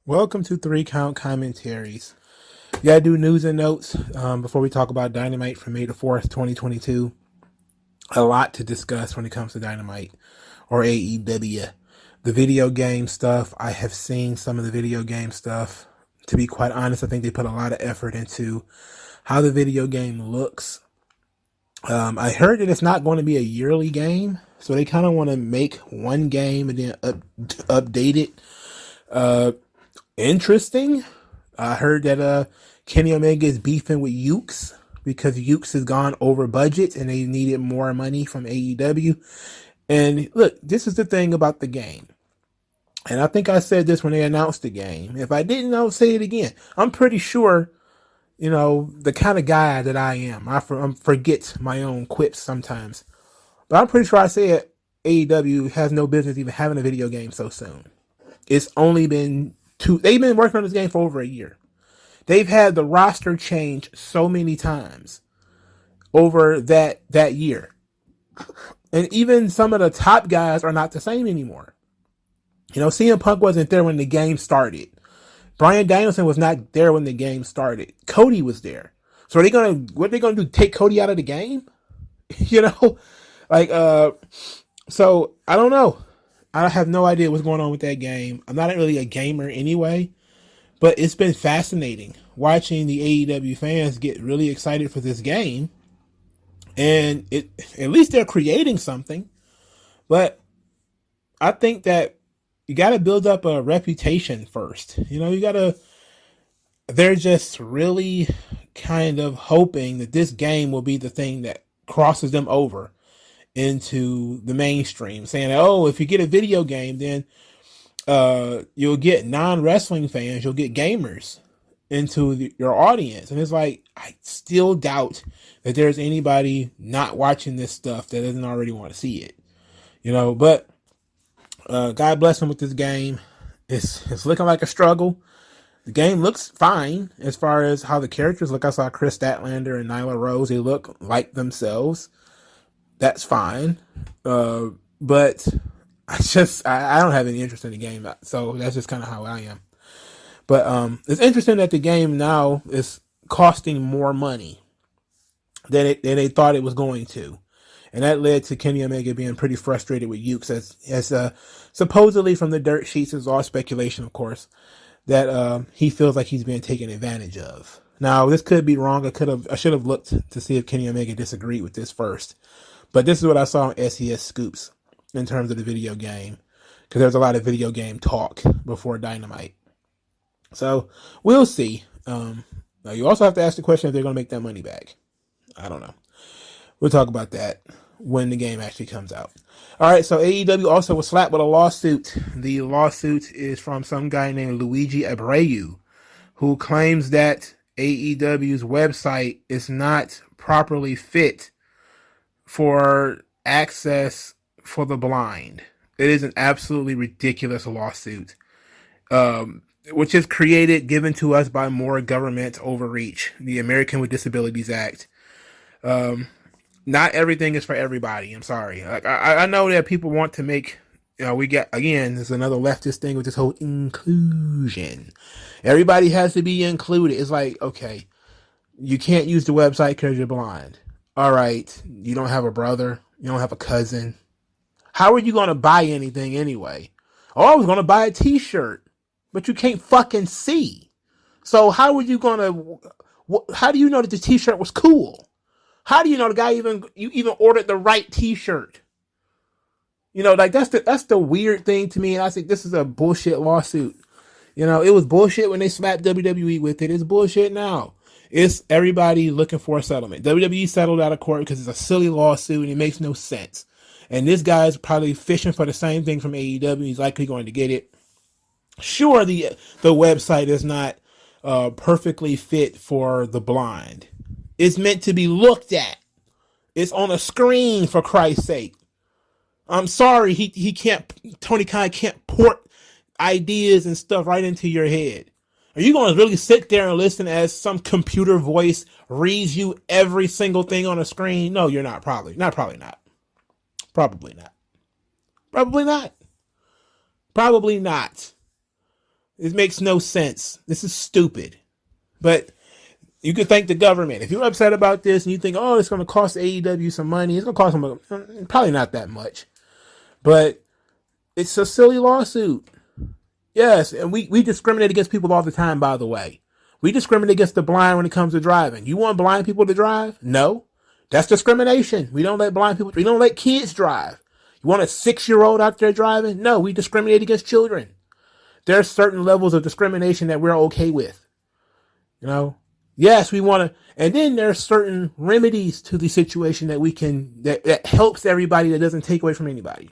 Welcome to Three Count Commentaries. Yeah, I do news and notes before we talk about Dynamite from May the 4th, 2022. A lot to discuss when it comes to Dynamite or AEW. The video game stuff, I have seen some of the video game stuff. To be quite honest, I think they put a lot of effort into how the video game looks. I heard that it's not going to be a yearly game, so they kind of want to make one game and then update it. Interesting. I heard that Kenny Omega is beefing with Ukes because Ukes has gone over budget and they needed more money from AEW. And look, this is the thing about the game. And I think I said this when they announced the game. If I didn't, I'll say it again. I'm pretty sure, the kind of guy that I am. I forget my own quips sometimes. But I'm pretty sure I said AEW has no business even having a video game so soon. It's only been they've been working on this game for over a year. They've had the roster change so many times over that year. And even some of the top guys are not the same anymore. CM Punk wasn't there when the game started. Bryan Danielson was not there when the game started. Cody was there. So what are they gonna do? Take Cody out of the game? So I don't know. I have no idea what's going on with that game. I'm not really a gamer anyway, but it's been fascinating watching the AEW fans get really excited for this game. And at least they're creating something. But I think that you got to build up a reputation first. They're just really kind of hoping that this game will be the thing that crosses them over into the mainstream, saying, oh, if you get a video game, then you'll get non-wrestling fans, you'll get gamers into your audience. And it's like, I still doubt that there's anybody not watching this stuff that doesn't already want to see it. But God bless them with this game. It's looking like a struggle. The game looks fine as far as how the characters look. I saw Chris Statlander and Nyla Rose. They look like themselves. That's fine. But I don't have any interest in the game. So that's just kind of how I am. But it's interesting that the game now is costing more money than they thought it was going to. And that led to Kenny Omega being pretty frustrated with Ukes as supposedly from the dirt sheets, is all speculation, of course, that he feels like he's being taken advantage of. Now, this could be wrong. I should have looked to see if Kenny Omega disagreed with this first. But this is what I saw on SES Scoops in terms of the video game, because there's a lot of video game talk before Dynamite. So we'll see. Now you also have to ask the question if they're going to make that money back. I don't know. We'll talk about that when the game actually comes out. All right, so AEW also was slapped with a lawsuit. The lawsuit is from some guy named Luigi Abreu, who claims that AEW's website is not properly fit for access for the blind. It is an absolutely ridiculous lawsuit, which is given to us by more government overreach, the American with Disabilities Act. Not everything is for everybody. I'm sorry. I know that people want to make, there's another leftist thing with this whole inclusion. Everybody has to be included. It's like, okay, you can't use the website because you're blind. All right, you don't have a brother, you don't have a cousin. How are you going to buy anything anyway? Oh, I was going to buy a t-shirt, but you can't fucking see. So how do you know that the t-shirt was cool? How do you know the guy even ordered the right t-shirt? That's the weird thing to me. And I think this is a bullshit lawsuit. It was bullshit when they slapped WWE with it. It's bullshit now. It's everybody looking for a settlement. WWE settled out of court because it's a silly lawsuit and it makes no sense. And this guy's probably fishing for the same thing from AEW. He's likely going to get it. Sure, the website is not perfectly fit for the blind. It's meant to be looked at. It's on a screen, for Christ's sake. I'm sorry, Tony Khan can't port ideas and stuff right into your head. Are you going to really sit there and listen as some computer voice reads you every single thing on a screen? No, you're not. Probably not. Probably not. It makes no sense. This is stupid. But you could thank the government. If you're upset about this and you think, oh, it's going to cost AEW some money, it's going to cost them probably not that much. But it's a silly lawsuit. Yes, and we discriminate against people all the time, by the way. We discriminate against the blind when it comes to driving. You want blind people to drive? No. That's discrimination. We don't let kids drive. You want a 6-year-old out there driving? No, we discriminate against children. There are certain levels of discrimination that we're okay with. You know? Yes, we want to, and then there are certain remedies to the situation that helps everybody, that doesn't take away from anybody.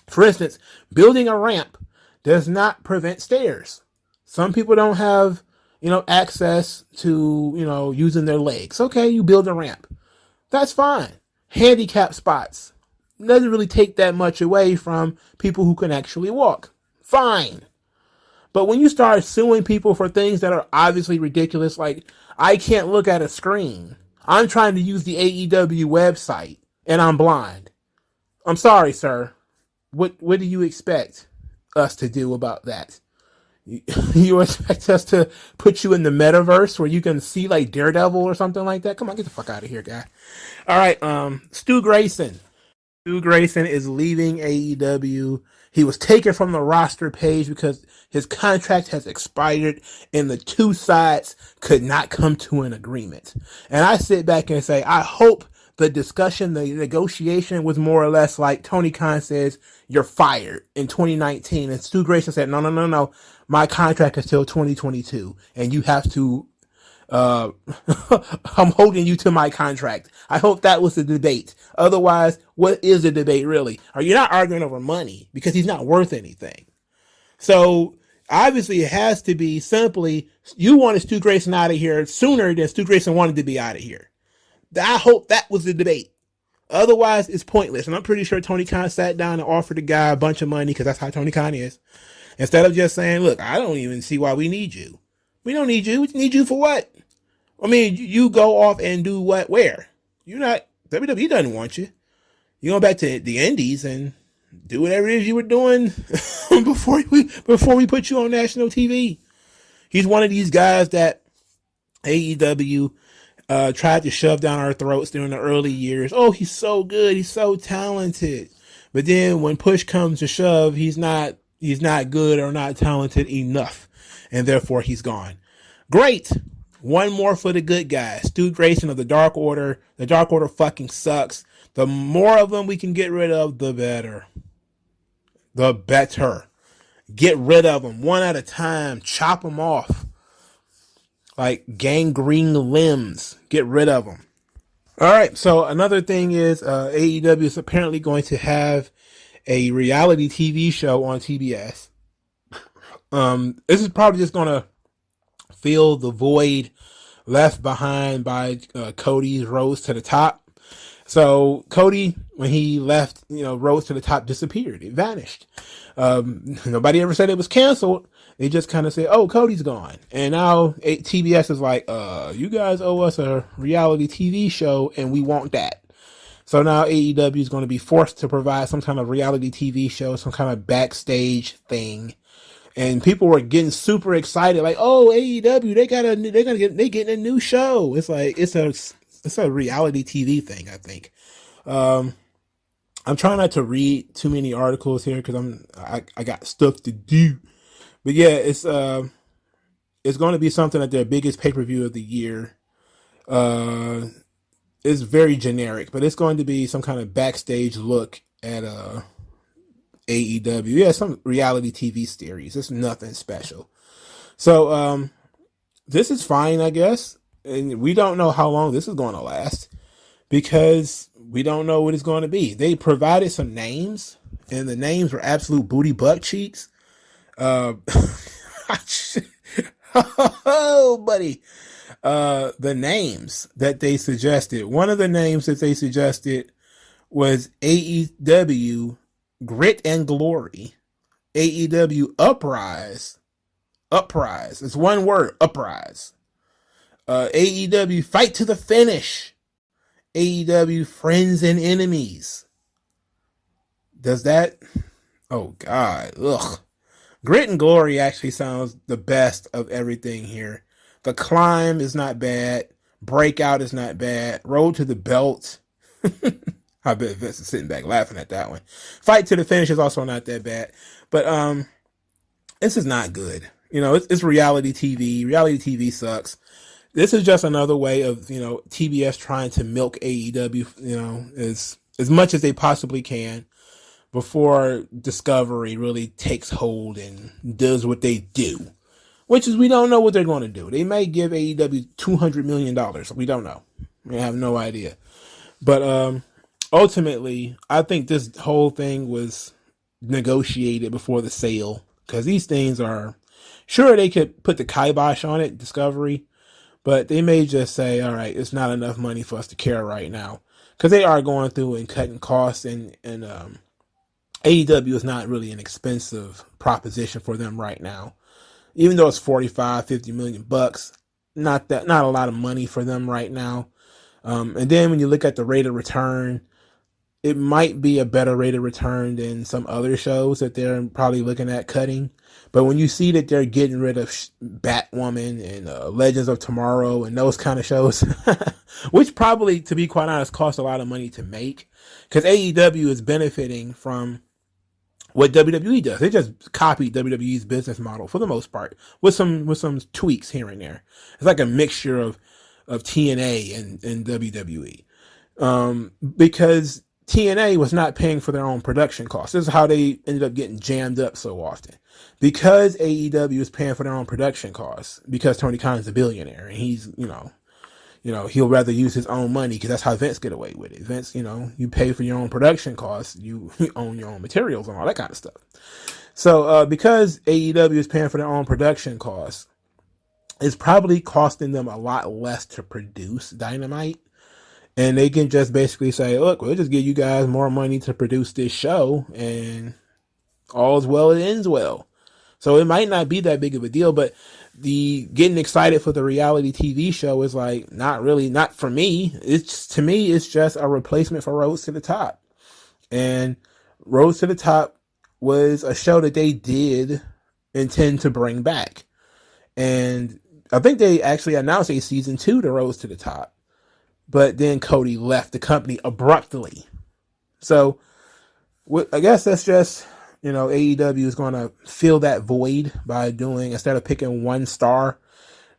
For instance, building a ramp does not prevent stairs. Some people don't have, access to, using their legs. Okay, you build a ramp. That's fine. Handicap spots doesn't really take that much away from people who can actually walk. Fine. But when you start suing people for things that are obviously ridiculous, like I can't look at a screen. I'm trying to use the AEW website and I'm blind. I'm sorry, sir. What do you expect us to do about that? You expect us to put you in the metaverse where you can see like Daredevil or something like that? Come on, get the fuck out of here, guy. All right, Stu Grayson. Stu Grayson is leaving AEW. He was taken from the roster page because his contract has expired and the two sides could not come to an agreement. And I sit back and say, I hope the discussion, the negotiation was more or less like Tony Khan says, you're fired in 2019. And Stu Grayson said, no. My contract is till 2022 and you have to, I'm holding you to my contract. I hope that was the debate. Otherwise, what is the debate really? Are you not arguing over money because he's not worth anything? So obviously it has to be simply, you wanted Stu Grayson out of here sooner than Stu Grayson wanted to be out of here. I hope that was the debate. Otherwise, it's pointless. And I'm pretty sure Tony Khan sat down and offered the guy a bunch of money because that's how Tony Khan is. Instead of just saying, look, I don't even see why we need you. We don't need you. We need you for what? I mean, you go off and do what? Where? You're not, WWE doesn't want you. You go back to the indies and do whatever it is you were doing before we put you on national TV. He's one of these guys that AEW tried to shove down our throats during the early years. Oh, he's so good. He's so talented. But then when push comes to shove, he's not good or not talented enough. And therefore he's gone. Great. One more for the good guys. Stu Grayson of the Dark Order. The Dark Order fucking sucks. The more of them we can get rid of, the better. The better. Get rid of them one at a time. Chop them off. Like gangrene limbs. Get rid of them. All right. So another thing is AEW is apparently going to have a reality TV show on TBS. This is probably just going to fill the void left behind by Cody's Rose to the Top. So Cody, when he left, Rose to the Top disappeared. It vanished. Nobody ever said it was canceled. They just kind of said, oh, Cody's gone. And now TBS is like, you guys owe us a reality TV show and we want that. So now AEW is going to be forced to provide some kind of reality TV show, some kind of backstage thing. And people were getting super excited, like, "Oh, AEW, they getting a new show." It's like it's a reality TV thing, I think. I'm trying not to read too many articles here because I got stuff to do. But yeah, it's going to be something at their biggest pay-per-view of the year. It's very generic, but it's going to be some kind of backstage look at AEW. Yeah, some reality TV series. It's nothing special. So this is fine, I guess. And we don't know how long this is going to last because we don't know what it's going to be. They provided some names, and the names were absolute booty butt cheeks. Oh, buddy. The names that they suggested. One of the names that they suggested was AEW Grit and Glory, AEW Uprise. It's one word, Uprise. AEW Fight to the Finish. AEW Friends and Enemies. Does that? Oh God, ugh. Grit and Glory actually sounds the best of everything here. The Climb is not bad. Breakout is not bad. Road to the Belt. I bet Vince is sitting back laughing at that one. Fight to the Finish is also not that bad. But this is not good. It's reality TV. Reality TV sucks. This is just another way of, TBS trying to milk AEW, as much as they possibly can before Discovery really takes hold and does what they do. Which is, we don't know what they're going to do. They may give AEW $200 million. We don't know. We have no idea. But ultimately, I think this whole thing was negotiated before the sale. Because these things are, sure, they could put the kibosh on it, Discovery, but they may just say, all right, it's not enough money for us to care right now. Because they are going through and cutting costs, and AEW is not really an expensive proposition for them right now. Even though it's 45, 50 million bucks, not a lot of money for them right now. And then when you look at the rate of return, it might be a better rate of return than some other shows that they're probably looking at cutting. But when you see that they're getting rid of Batwoman and Legends of Tomorrow and those kind of shows, which probably, to be quite honest, cost a lot of money to make, because AEW is benefiting from what WWE does. They just copied WWE's business model for the most part, with some tweaks here and there. It's like a mixture of TNA and WWE, because TNA was not paying for their own production costs. This is how they ended up getting jammed up so often, because AEW is paying for their own production costs. Because Tony Khan is a billionaire and he's he'll rather use his own money, because that's how Vince get away with it. Vince, you pay for your own production costs, you own your own materials and all that kind of stuff. So because AEW is paying for their own production costs, it's probably costing them a lot less to produce Dynamite. And they can just basically say, look, we'll just give you guys more money to produce this show, and all's well that ends well. So it might not be that big of a deal, but the getting excited for the reality TV show is like, not for me. To me, it's just a replacement for Roads to the Top. And Roads to the Top was a show that they did intend to bring back. And I think they actually announced a season 2 to Roads to the Top. But then Cody left the company abruptly. So I guess that's just, AEW is going to fill that void by doing, instead of picking one star,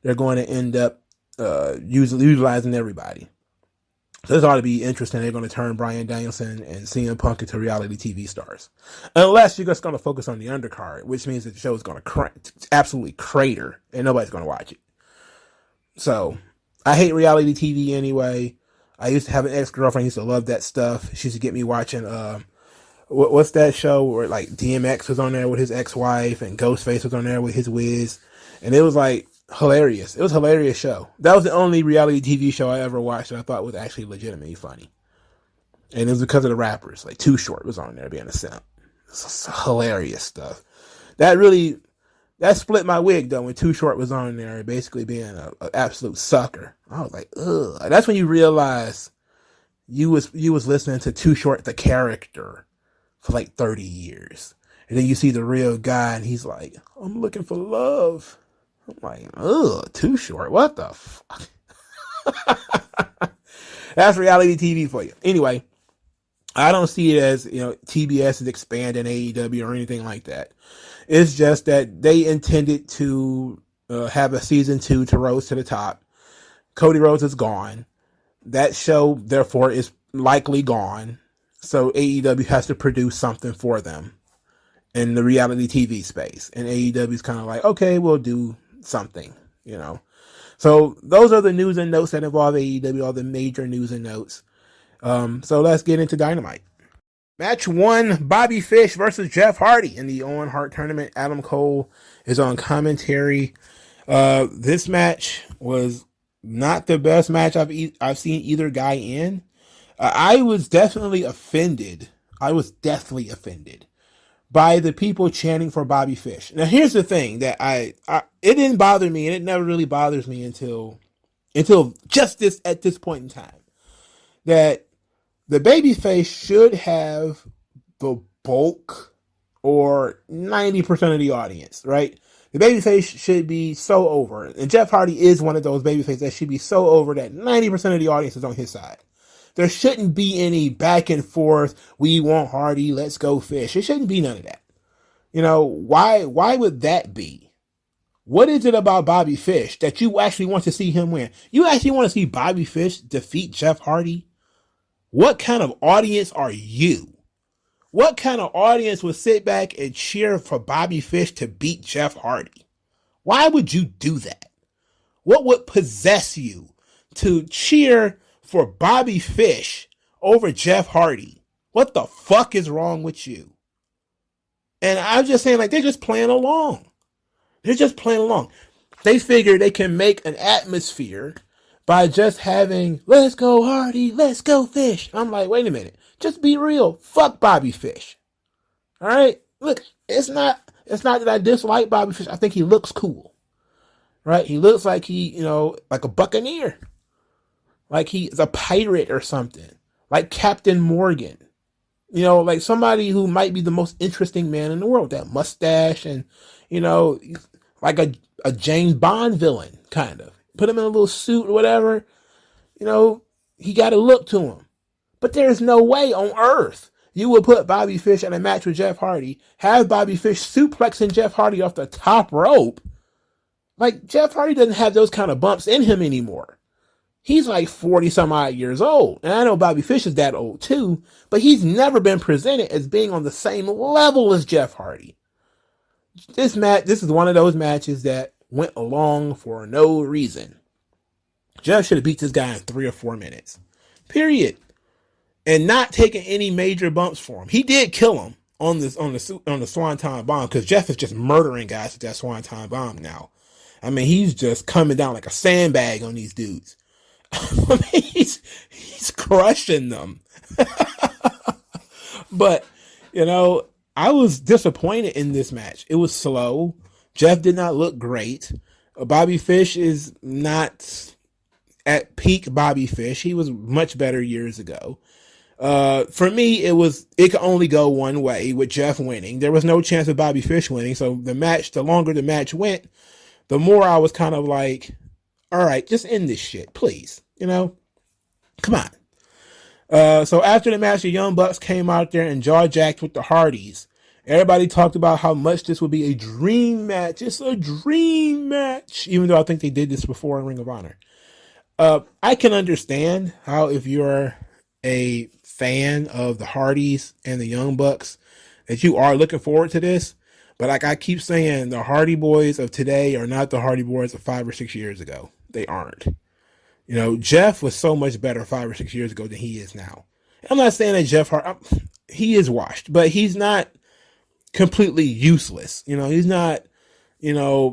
they're going to end up utilizing everybody. So this ought to be interesting. They're going to turn Bryan Danielson and CM Punk into reality TV stars. Unless you're just going to focus on the undercard, which means that the show is going to absolutely crater and nobody's going to watch it. So I hate reality TV anyway. I used to have an ex-girlfriend who used to love that stuff. She used to get me watching, what's that show where like DMX was on there with his ex-wife and Ghostface was on there with his Wiz. And it was like hilarious. It was a hilarious show. That was the only reality TV show I ever watched that I thought was actually legitimately funny. And it was because of the rappers. Like Too Short was on there being a simp. It's hilarious stuff. That split my wig though when Too Short was on there, basically being an absolute sucker. I was like, ugh. That's when you realize you was listening to Too Short the character for like 30 years. And then you see the real guy and he's like, I'm looking for love. I'm like, ugh, Too Short. What the fuck? That's reality TV for you. Anyway, I don't see it as, TBS is expanding AEW or anything like that. It's just that they intended to have a season 2 to Rose to the Top. Cody Rhodes is gone. That show, therefore, is likely gone. So AEW has to produce something for them in the reality TV space. And AEW is kind of like, okay, we'll do something, So those are the news and notes that involve AEW, all the major news and notes. So let's get into Dynamite. Match 1, Bobby Fish versus Jeff Hardy in the Owen Hart tournament. Adam Cole is on commentary. This match was not the best match I've seen either guy in. I was definitely offended. By the people chanting for Bobby Fish. Now here's the thing that it didn't bother me, and it never really bothers me until just at this point in time, that the babyface should have the bulk or 90% of the audience, right? The babyface should be so over. And Jeff Hardy is one of those babyfaces that should be so over that 90% of the audience is on his side. There shouldn't be any back and forth. We want Hardy. Let's go fish. It shouldn't be none of that. You know, why would that be? What is it about Bobby Fish that you actually want to see him win? You actually want to see Bobby Fish defeat Jeff Hardy? What kind of audience are you? What kind of audience would sit back and cheer for Bobby Fish to beat Jeff Hardy? Why would you do that? What would possess you to cheer for Bobby Fish over Jeff Hardy? What the fuck is wrong with you? And I'm just saying, like, they're just playing along. They're just playing along. They figure they can make an atmosphere by just having, let's go Hardy, let's go Fish. I'm like, wait a minute. Just be real. Fuck Bobby Fish. All right? Look, it's not that I dislike Bobby Fish. I think he looks cool. Right? He looks like like a buccaneer. Like he's a pirate or something. Like Captain Morgan. Like somebody who might be the most interesting man in the world. That mustache and, like a James Bond villain, kind of. Put him in a little suit or whatever. He got a look to him. But there's no way on earth you would put Bobby Fish in a match with Jeff Hardy, have Bobby Fish suplexing Jeff Hardy off the top rope. Like, Jeff Hardy doesn't have those kind of bumps in him anymore. He's like 40 some odd years old. And I know Bobby Fish is that old too, but he's never been presented as being on the same level as Jeff Hardy. This is one of those matches that went along for no reason. Jeff should have beat this guy in 3 or 4 minutes. Period. And not taking any major bumps for him. He did kill him on the Swanton Bomb, because Jeff is just murdering guys with that Swanton Bomb now. I mean, he's just coming down like a sandbag on these dudes. I mean, he's crushing them. But, I was disappointed in this match. It was slow. Jeff did not look great. Bobby Fish is not at peak Bobby Fish. He was much better years ago. For me, it could only go one way with Jeff winning. There was no chance of Bobby Fish winning. So the longer the match went, the more I was kind of like, all right, just end this shit, please. Come on. So after the match, the Young Bucks came out there and jaw-jacked with the Hardys. Everybody talked about how much this would be a dream match. It's a dream match, even though I think they did this before in Ring of Honor. I can understand how, if you're a fan of the Hardys and the Young Bucks, that you are looking forward to this. But like I keep saying, the Hardy Boys of today are not the Hardy Boys of 5 or 6 years ago. They aren't. Jeff was so much better 5 or 6 years ago than he is now. I'm not saying that Jeff Hardy, he is washed, but he's not completely useless. He's not,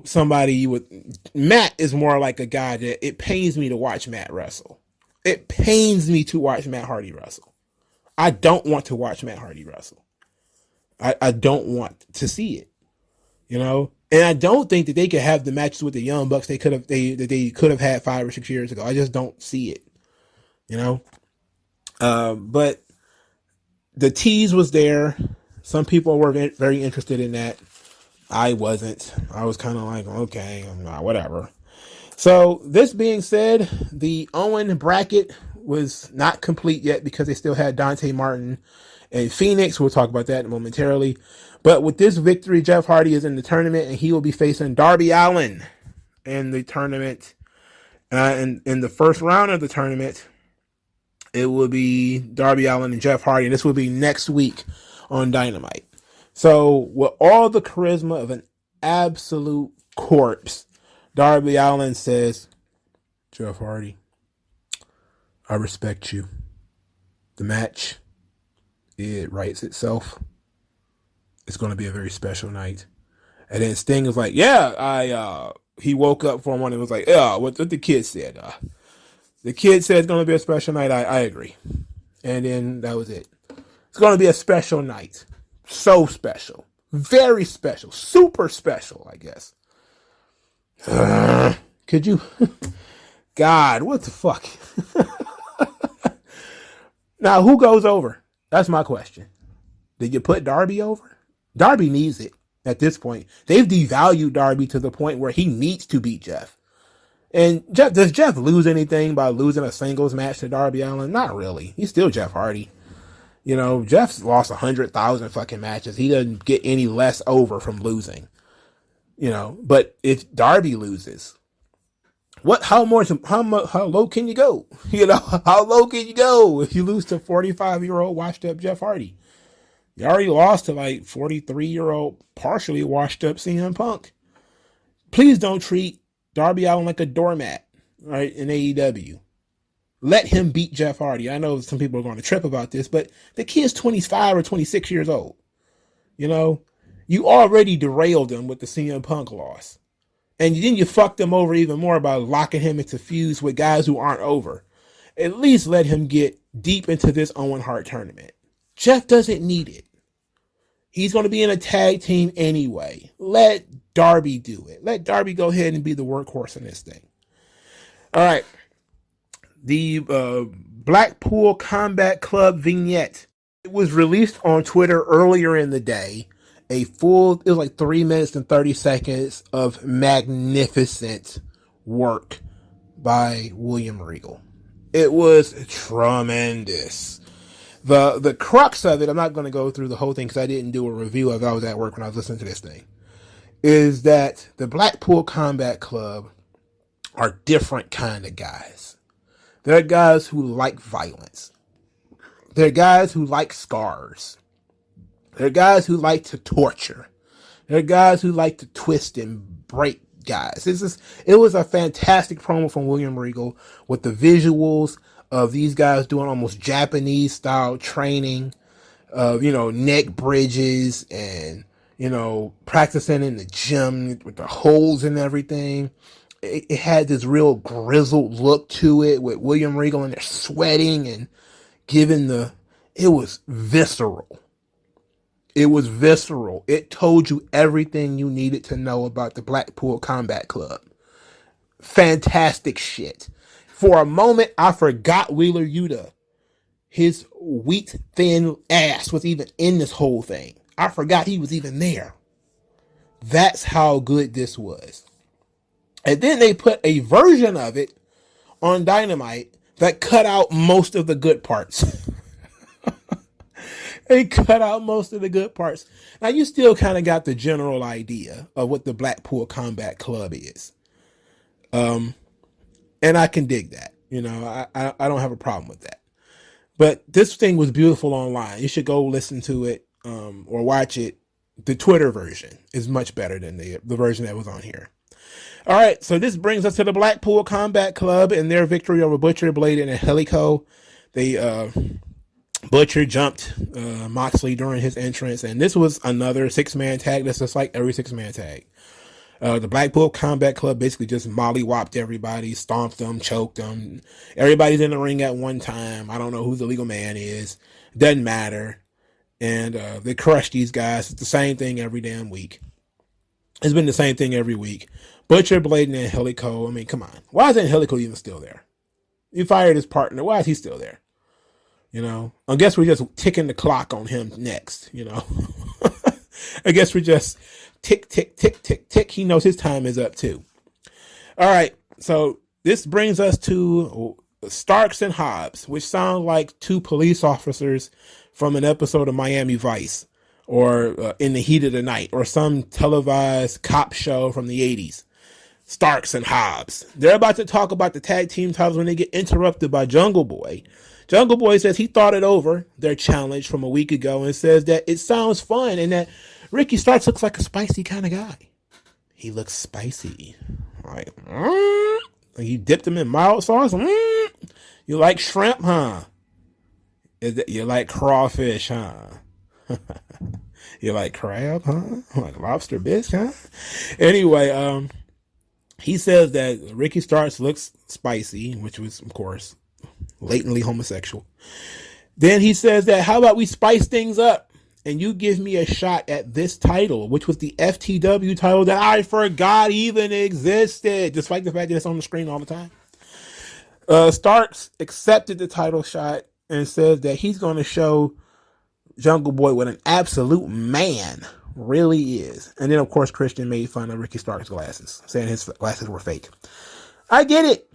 somebody you would. Matt is more like a guy that it pains me to watch Matt wrestle. It pains me to watch Matt Hardy wrestle. I don't want to watch Matt Hardy wrestle. I don't want to see it. And I don't think that they could have the matches with the Young Bucks they could have had 5 or 6 years ago. I just don't see it. But the tease was there. Some people were very interested in that. I wasn't. I was kind of like, okay, whatever. So this being said, the Owen bracket was not complete yet because they still had Dante Martin and Phoenix. We'll talk about that momentarily. But with this victory, Jeff Hardy is in the tournament, and he will be facing Darby Allin in the tournament. And in the first round of the tournament, it will be Darby Allin and Jeff Hardy. And this will be next week on Dynamite. So with all the charisma of an absolute corpse, Darby Allin says, Jeff Hardy, I respect you. The match, it writes itself. It's going to be a very special night. And then Sting is like, yeah, he woke up for one and was like, yeah, what the kid said. The kid said it's going to be a special night. I agree. And then that was it. It's going to be a special night. So special. Very special. Super special, I guess. Could you? God, what the fuck? Now, who goes over? That's my question. Did you put Darby over? Darby needs it at this point. They've devalued Darby to the point where he needs to beat Jeff. And does Jeff lose anything by losing a singles match to Darby Allin? Not really. He's still Jeff Hardy. You know, Jeff's lost 100,000 fucking matches. He doesn't get any less over from losing. You know, but if Darby loses, how low can you go? You know, how low can you go if you lose to 45-year-old washed up Jeff Hardy? You already lost to like 43-year-old partially washed up CM Punk. Please don't treat Darby Allin like a doormat, right, in AEW. Let him beat Jeff Hardy. I know some people are going to trip about this, but the kid's 25 or 26 years old. You know, you already derailed him with the CM Punk loss. And then you fucked him over even more by locking him into feuds with guys who aren't over. At least let him get deep into this Owen Hart tournament. Jeff doesn't need it. He's going to be in a tag team anyway. Let Darby do it. Let Darby go ahead and be the workhorse in this thing. All right. The Blackpool Combat Club vignette. It was released on Twitter earlier in the day. It was like 3 minutes and 30 seconds of magnificent work by William Regal. It was tremendous. The crux of it, I'm not going to go through the whole thing because I didn't do a review of it. I was at work when I was listening to this thing. Is that the Blackpool Combat Club are different kind of guys. They're guys who like violence. They're guys who like scars. They're guys who like to torture. They're guys who like to twist and break guys. It was a fantastic promo from William Regal with the visuals of these guys doing almost Japanese style training of, neck bridges and, practicing in the gym with the holes and everything. It had this real grizzled look to it with William Regal and they're sweating and it was visceral. It was visceral. It told you everything you needed to know about the Blackpool Combat Club. Fantastic shit. For a moment, I forgot Wheeler Yuta. His wheat thin ass was even in this whole thing. I forgot he was even there. That's how good this was. And then they put a version of it on Dynamite that cut out most of the good parts. They cut out most of the good parts. Now, you still kind of got the general idea of what the Blackpool Combat Club is. And I can dig that. I don't have a problem with that. But this thing was beautiful online. You should go listen to it or watch it. The Twitter version is much better than the version that was on here. All right, so this brings us to the Blackpool Combat Club and their victory over Butcher, Blade, and Angelico. Butcher jumped Moxley during his entrance, and this was another 6-man tag. That's just like every 6-man tag. The Blackpool Combat Club basically just mollywopped everybody, stomped them, choked them. Everybody's in the ring at one time. I don't know who the legal man is. Doesn't matter. And they crushed these guys. It's the same thing every damn week. It's been the same thing every week. Butcher, Blade, and Angelico. I mean, come on. Why is Angelico even still there? You fired his partner. Why is he still there? I guess we're just ticking the clock on him next, I guess we're just tick, tick, tick, tick, tick. He knows his time is up too. All right. So this brings us to Starks and Hobbs, which sound like two police officers from an episode of Miami Vice or In the Heat of the Night or some televised cop show from the 80s. Starks and Hobbs. They're about to talk about the tag team titles when they get interrupted by Jungle Boy. Jungle Boy says he thought it over, their challenge from a week ago, and says that it sounds fun and that Ricky Starks looks like a spicy kind of guy. He looks spicy. Like you dipped him in mild sauce? You like shrimp, huh? You like crawfish, huh? You like crab, huh? Like lobster bisque, huh? Anyway, he says that Ricky Starks looks spicy, which was, of course, latently homosexual. Then he says that, how about we spice things up and you give me a shot at this title, which was the FTW title that I forgot even existed, despite the fact that it's on the screen all the time. Starks accepted the title shot and says that he's going to show Jungle Boy what an absolute man Really is. And then, of course, Christian made fun of Ricky Stark's glasses, saying his glasses were fake. I get it.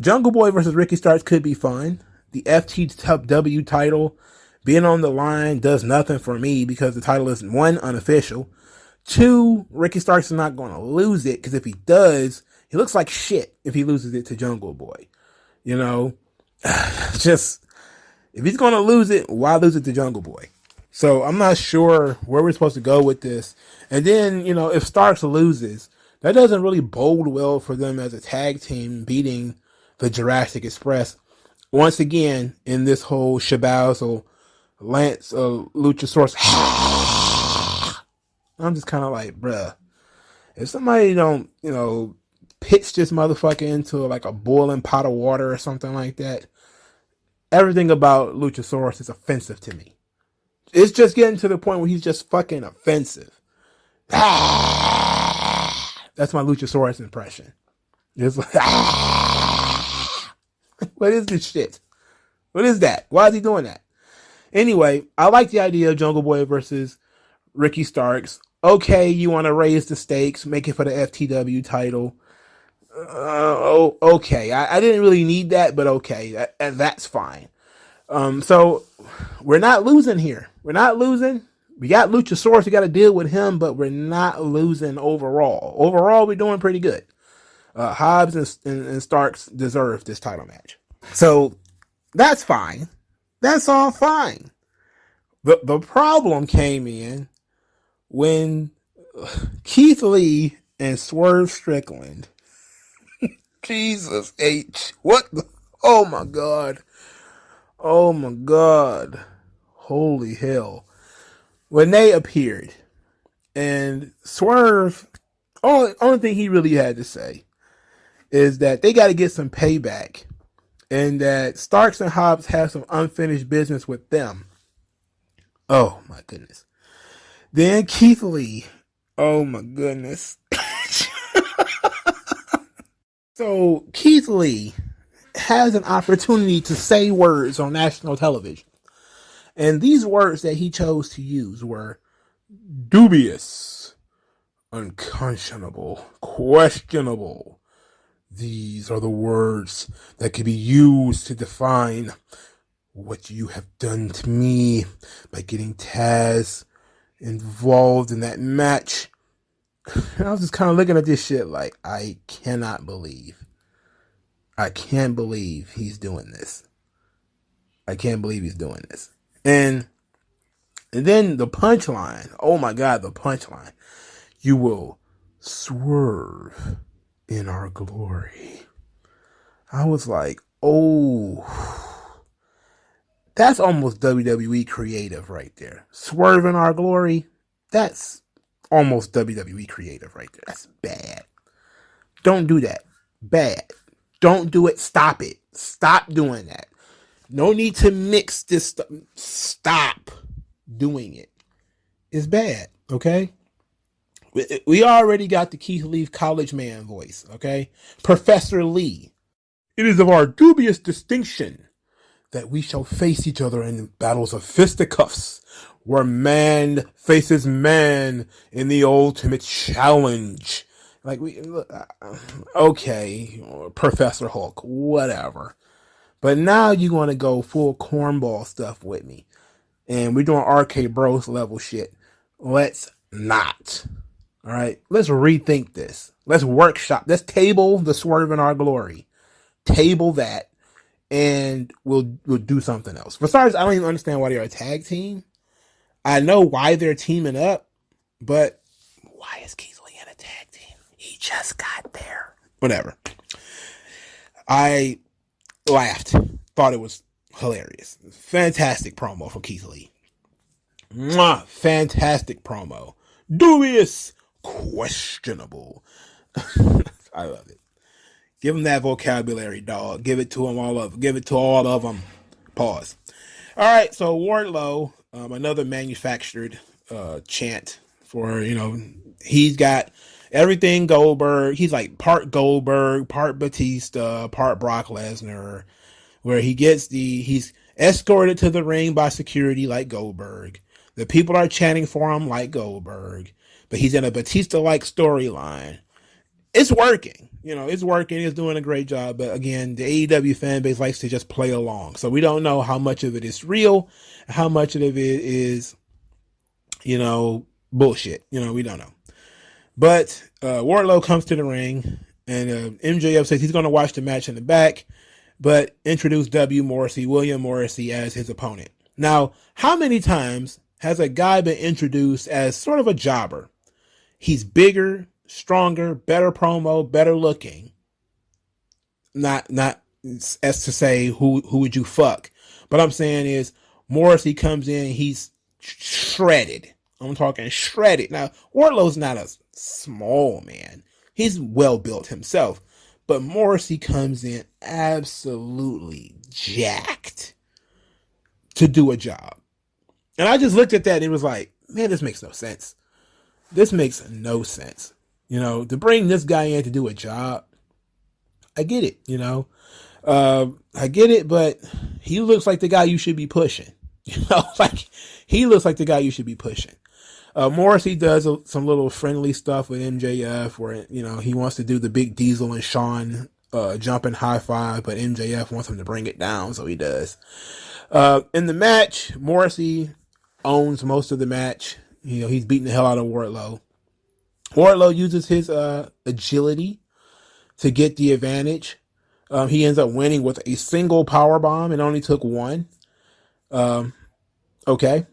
Jungle Boy versus Ricky Starks could be fun. The FTW title being on the line does nothing for me because the title is, one, unofficial. Two, Ricky Starks is not going to lose it because if he does, he looks like shit if he loses it to Jungle Boy. Just, if he's going to lose it, why lose it to Jungle Boy? So I'm not sure where we're supposed to go with this. And then, if Starks loses, that doesn't really bode well for them as a tag team beating the Jurassic Express. Once again, in this whole shabazzle, Lance Luchasaurus. I'm just kind of like, bruh, if somebody don't, pitch this motherfucker into like a boiling pot of water or something like that, everything about Luchasaurus is offensive to me. It's just getting to the point where he's just fucking offensive. That's my Luchasaurus impression. It's like, what is this shit? What is that? Why is he doing that? Anyway, I like the idea of Jungle Boy versus Ricky Starks. Okay, you want to raise the stakes, make it for the FTW title. Okay. I didn't really need that, but okay, that's fine. So we're not losing here. We're not losing. We got Luchasaurus. We got to deal with him, but we're not losing overall. Overall, we're doing pretty good. Hobbs and Starks deserve this title match. So that's fine. That's all fine. The problem came in when Keith Lee and Swerve Strickland. Jesus H. What the? Oh my God. Oh my God. Holy hell. When they appeared and Swerve, only thing he really had to say is that they got to get some payback and that Starks and Hobbs have some unfinished business with them. Oh my goodness. Then Keith Lee. Oh my goodness. So Keith Lee has an opportunity to say words on national television. And these words that he chose to use were dubious, unconscionable, questionable. These are the words that can be used to define what you have done to me by getting Taz involved in that match. And I was just kind of looking at this shit like, I can't believe he's doing this. I can't believe he's doing this. And then the punchline. Oh my God, the punchline. You will swerve in our glory. I was like, oh, that's almost WWE creative right there. Swerve in our glory. That's almost WWE creative right there. That's bad. Don't do that. Bad. Don't do it. Stop it. Stop doing that. No need to mix this stuff. Stop doing it. It's bad. Okay? We already got the Keith Lee college man voice. Okay? Professor Lee. It is of our dubious distinction that we shall face each other in battles of fisticuffs, where man faces man in the ultimate challenge. Like okay, Professor Hulk, whatever. But now you want to go full cornball stuff with me, and we're doing RK Bros level shit. Let's not. All right, let's rethink this. Let's workshop. Let's table the swerve in our glory. Table that, and we'll do something else. For starters, I don't even understand why they're a tag team. I know why they're teaming up, but why is Keith Lee in a tag team? He just got there. Whatever. I laughed. Thought it was hilarious. Fantastic promo for Keith Lee. Mwah, fantastic promo. Dubious. Questionable. I love it. Give him that vocabulary, dog. Give it to him all of. Give it to all of them. Pause. All right, so Wardlow, another manufactured chant for, he's got everything Goldberg. He's like part Goldberg, part Batista, part Brock Lesnar, where he's escorted to the ring by security like Goldberg. The people are chanting for him like Goldberg, but he's in a Batista-like storyline. It's working. It's working. He's doing a great job. But again, the AEW fan base likes to just play along. So we don't know how much of it is real, how much of it is, bullshit. We don't know. But Wardlow comes to the ring, and MJF says he's going to watch the match in the back, but introduce William Morrissey, as his opponent. Now, how many times has a guy been introduced as sort of a jobber? He's bigger, stronger, better promo, better looking. Not as to say who would you fuck, but I'm saying is Morrissey comes in, he's shredded. I'm talking shredded. Now, Wardlow's not a small man. He's well built himself, but Morrissey comes in absolutely jacked to do a job. And I just looked at that and it was like, man, this makes no sense. This makes no sense. To bring this guy in to do a job, I get it, I get it, but he looks like the guy you should be pushing. Like he looks like the guy you should be pushing. Morrissey does some little friendly stuff with MJF where, he wants to do the big Diesel and Shawn jumping high five, but MJF wants him to bring it down, so he does. In the match, Morrissey owns most of the match. He's beating the hell out of Wardlow. Wardlow uses his agility to get the advantage. He ends up winning with a single power bomb. It only took one. Okay.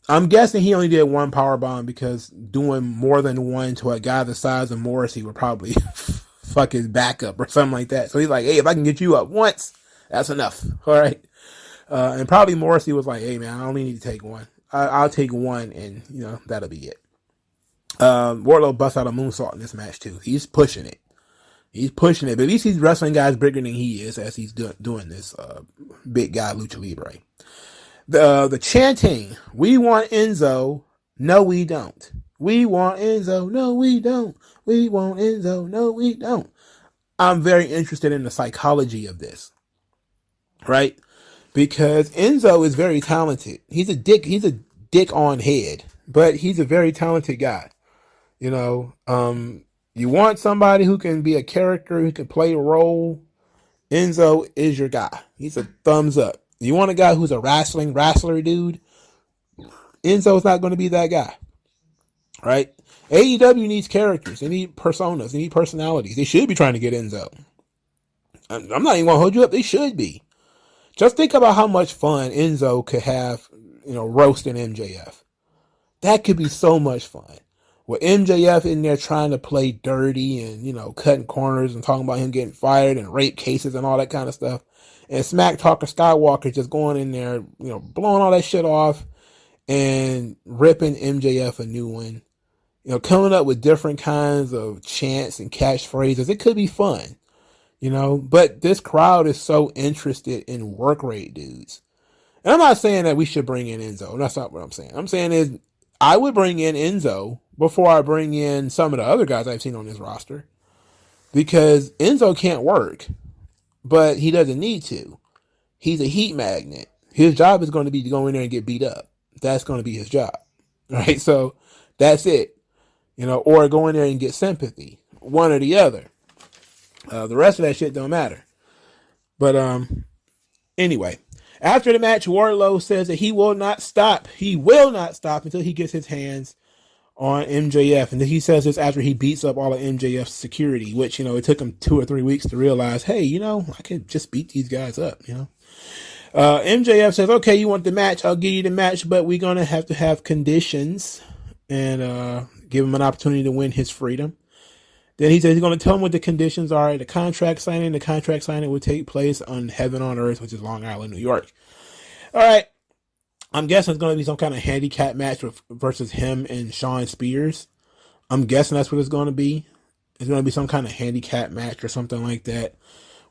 I'm guessing he only did one power bomb because doing more than one to a guy the size of Morrissey would probably fuck his back up or something like that. So he's like, hey, if I can get you up once, that's enough. All right. And probably Morrissey was like, hey, man, I only need to take one. I'll take one and, that'll be it. Wardlow busts out a moonsault in this match too. He's pushing it. But at least he's wrestling guys bigger than he is as he's doing this big guy Lucha Libre. The chanting, we want Enzo, no we don't. We want Enzo, no we don't. We want Enzo, no we don't. I'm very interested in the psychology of this, right? Because Enzo is very talented. He's a dick on head, but he's a very talented guy. You want somebody who can be a character, who can play a role. Enzo is your guy. He's a thumbs up. You want a guy who's a wrestler dude? Enzo's not going to be that guy, right? AEW needs characters. They need personas. They need personalities. They should be trying to get Enzo. I'm not even going to hold you up. They should be. Just think about how much fun Enzo could have, roasting MJF. That could be so much fun. With MJF in there trying to play dirty and, cutting corners and talking about him getting fired and rape cases and all that kind of stuff. And Smack Talker Skywalker just going in there, blowing all that shit off and ripping MJF a new one. Coming up with different kinds of chants and catchphrases. It could be fun, but this crowd is so interested in work rate dudes. And I'm not saying that we should bring in Enzo. That's not what I'm saying. I'm saying is I would bring in Enzo before I bring in some of the other guys I've seen on this roster. Because Enzo can't work, but he doesn't need to. He's a heat magnet. His job is going to be to go in there and get beat up. That's going to be his job. Right? So that's it. Or go in there and get sympathy. One or the other. The rest of that shit don't matter. But anyway. After the match, Wardlow says that he will not stop. He will not stop until he gets his hands on MJF. And he says this after he beats up all of MJF's security, which, it took him 2 or 3 weeks to realize, hey, I can just beat these guys up, MJF says, okay, you want the match? I'll give you the match, but we're going to have conditions and give him an opportunity to win his freedom. Then he says he's going to tell him what the conditions are. The contract signing will take place on Heaven on Earth, which is Long Island, New York. All right. I'm guessing it's going to be some kind of handicap match versus him and Shawn Spears. I'm guessing that's what it's going to be. It's going to be some kind of handicap match or something like that,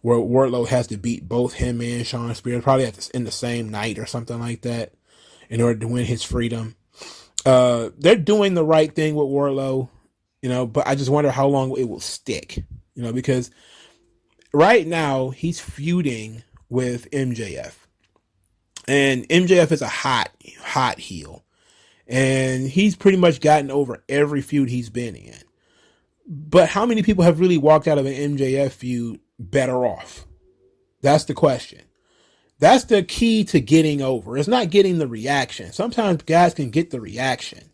where Wardlow has to beat both him and Shawn Spears, probably in the same night or something like that, in order to win his freedom. They're doing the right thing with Wardlow, but I just wonder how long it will stick, because right now he's feuding with MJF. And MJF is a hot heel. And he's pretty much gotten over every feud he's been in. But how many people have really walked out of an MJF feud better off? That's the question. That's the key to getting over. It's not getting the reaction. Sometimes guys can get the reaction,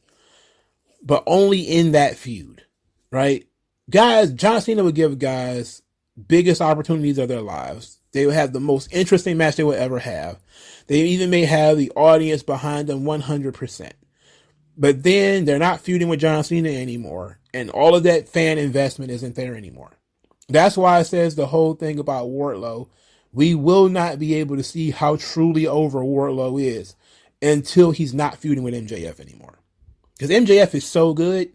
but only in that feud, right? Guys, John Cena would give guys biggest opportunities of their lives. They would have the most interesting match they would ever have. They even may have the audience behind them 100%. But then they're not feuding with John Cena anymore, and all of that fan investment isn't there anymore. That's why it says the whole thing about Wardlow. We will not be able to see how truly over Wardlow is until he's not feuding with MJF anymore. Because MJF is so good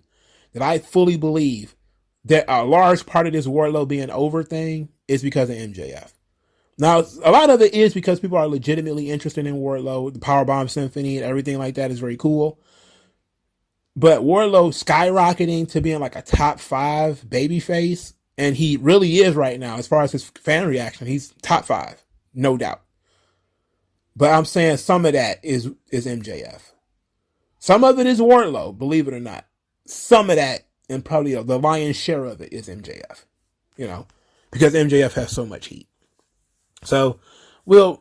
that I fully believe that a large part of this Wardlow being over thing is because of MJF. Now, a lot of it is because people are legitimately interested in Wardlow. The Powerbomb Symphony and everything like that is very cool. But Wardlow skyrocketing to being like a top 5 babyface, and he really is right now as far as his fan reaction. He's top 5, no doubt. But I'm saying some of that is MJF. Some of it is Wardlow, believe it or not. Some of that, and probably the lion's share of it, is MJF. Because MJF has so much heat. So we'll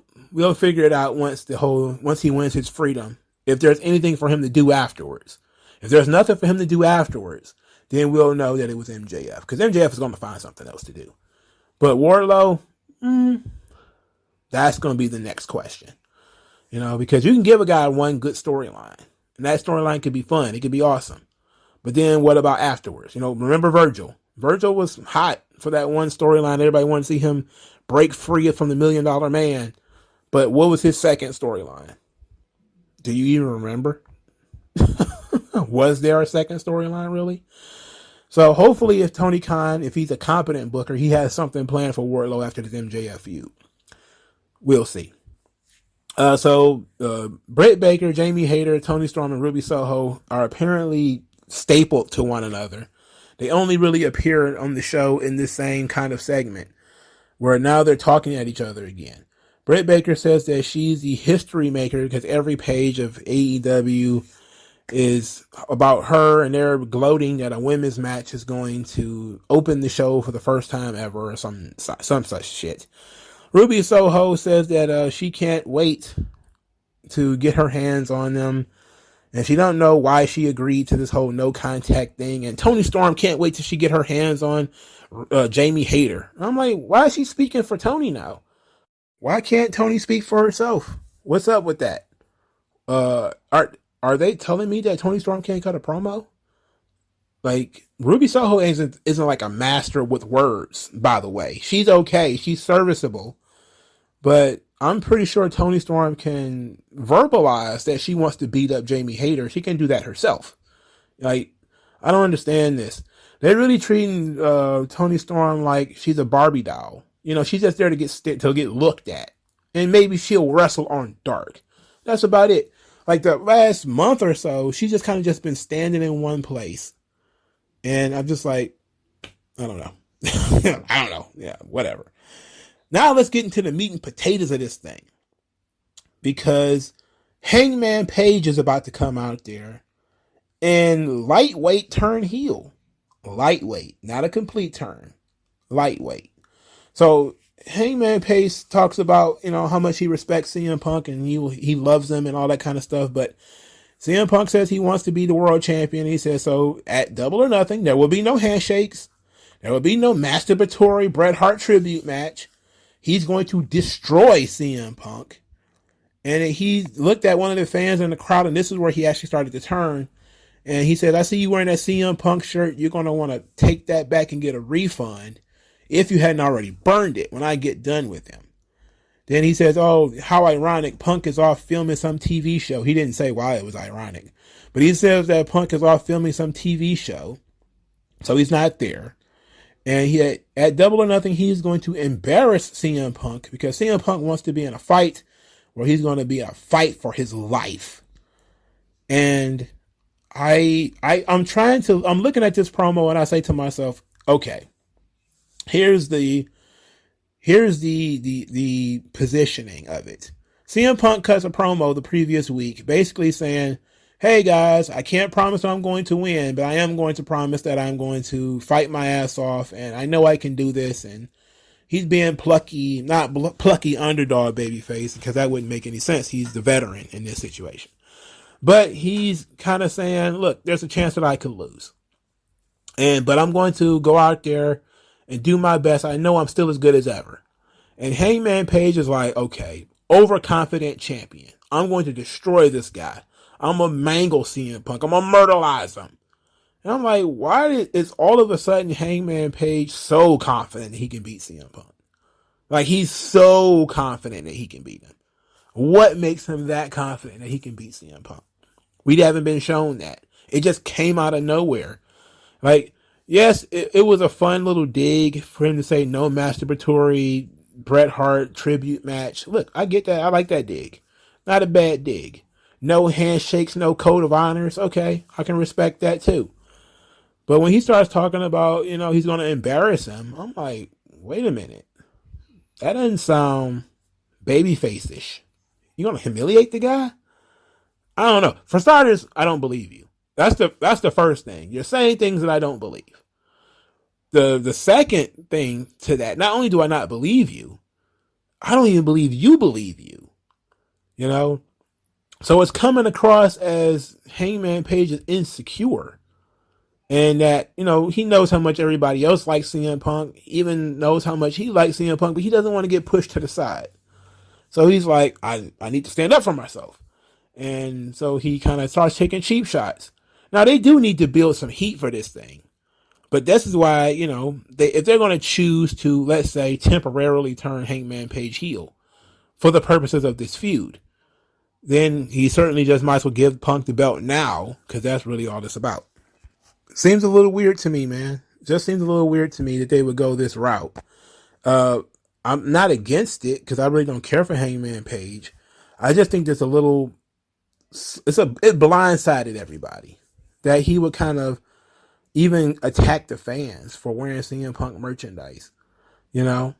figure it out once he wins his freedom. If there's anything for him to do afterwards. If there's nothing for him to do afterwards, then we'll know that it was MJF. Because MJF is going to find something else to do. But Wardlow, that's going to be the next question. Because you can give a guy one good storyline. And that storyline could be fun. It could be awesome. But then what about afterwards? Remember Virgil. Virgil was hot for that one storyline. Everybody wanted to see him break free from the $1 Million Man. But what was his second storyline? Do you even remember? Was there a second storyline, really? So hopefully if Tony Khan, if he's a competent booker, he has something planned for Wardlow after this MJF feud. We'll see. So Britt Baker, Jamie Hayter, Tony Storm, and Ruby Soho are apparently stapled to one another. They only really appeared on the show in this same kind of segment, where now they're talking at each other again. Britt Baker says that she's the history maker because every page of AEW is about her, and they're gloating that a women's match is going to open the show for the first time ever, or some such shit. Ruby Soho says that she can't wait to get her hands on them, and she don't know why she agreed to this whole no contact thing. And Tony Storm can't wait till she get her hands on Jamie Hayter. I'm like, why is she speaking for Tony now? Why can't Tony speak for herself? What's up with that? Are they telling me that Tony Storm can't cut a promo? Like, Ruby Soho isn't like a master with words, by the way. She's okay. She's serviceable. But I'm pretty sure Tony Storm can verbalize that she wants to beat up Jamie Hayter. She can do that herself. Like, I don't understand this. They're really treating Tony Storm like she's a Barbie doll. She's just there to get looked at. And maybe she'll wrestle on Dark. That's about it. Like the last month or so, she's just kind of just been standing in one place. And I'm just like, I don't know. I don't know. Yeah, whatever. Now let's get into the meat and potatoes of this thing. Because Hangman Page is about to come out there and lightweight turn heel. Lightweight, not a complete turn. Lightweight. So Hangman Page talks about, how much he respects CM Punk and he loves him and all that kind of stuff. But CM Punk says he wants to be the world champion. He says, so at Double or Nothing, there will be no handshakes. There will be no masturbatory Bret Hart tribute match. He's going to destroy CM Punk. And he looked at one of the fans in the crowd, and this is where he actually started to turn. And he said, I see you wearing that CM Punk shirt. You're going to want to take that back and get a refund if you hadn't already burned it when I get done with him. Then he says, oh, how ironic. Punk is off filming some TV show. He didn't say why it was ironic. But he says that Punk is off filming some TV show. So he's not there. And at Double or Nothing, he's going to embarrass CM Punk because CM Punk wants to be in a fight where he's going to be a fight for his life. And I'm looking at this promo and I say to myself, okay, here's the positioning of it. CM Punk cuts a promo the previous week basically saying, hey guys, I can't promise I'm going to win, but I am going to promise that I'm going to fight my ass off, and I know I can do this. And he's being plucky, not plucky underdog babyface, because that wouldn't make any sense. He's the veteran in this situation. But he's kind of saying, look, there's a chance that I could lose. But I'm going to go out there and do my best. I know I'm still as good as ever. And Hangman Page is like, okay, overconfident champion. I'm going to destroy this guy. I'm going to mangle CM Punk. I'm going to murderize him. And I'm like, why is all of a sudden Hangman Page so confident that he can beat CM Punk? Like, he's so confident that he can beat him. What makes him that confident that he can beat CM Punk? We haven't been shown that. It just came out of nowhere. Like, yes, it was a fun little dig for him to say no masturbatory Bret Hart tribute match. Look, I get that. I like that dig. Not a bad dig. No handshakes, no code of honors. Okay, I can respect that too. But when he starts talking about, he's going to embarrass him, I'm like, wait a minute. That doesn't sound babyface-ish. You going to humiliate the guy? I don't know. For starters, I don't believe you. That's the first thing. You're saying things that I don't believe. The second thing to that, not only do I not believe you, I don't even believe you. So it's coming across as Hangman Page is insecure. And that, he knows how much everybody else likes CM Punk, even knows how much he likes CM Punk, but he doesn't want to get pushed to the side. So he's like, I need to stand up for myself. And so he kind of starts taking cheap shots. Now, they do need to build some heat for this thing. But this is why, if they're going to choose to, let's say, temporarily turn Hangman Page heel for the purposes of this feud, then he certainly just might as well give Punk the belt now, because that's really all it's about. Seems a little weird to me, man. Just seems a little weird to me that they would go this route. I'm not against it, because I really don't care for Hangman Page. I just think there's a little... It blindsided everybody that he would kind of even attack the fans for wearing CM Punk merchandise. A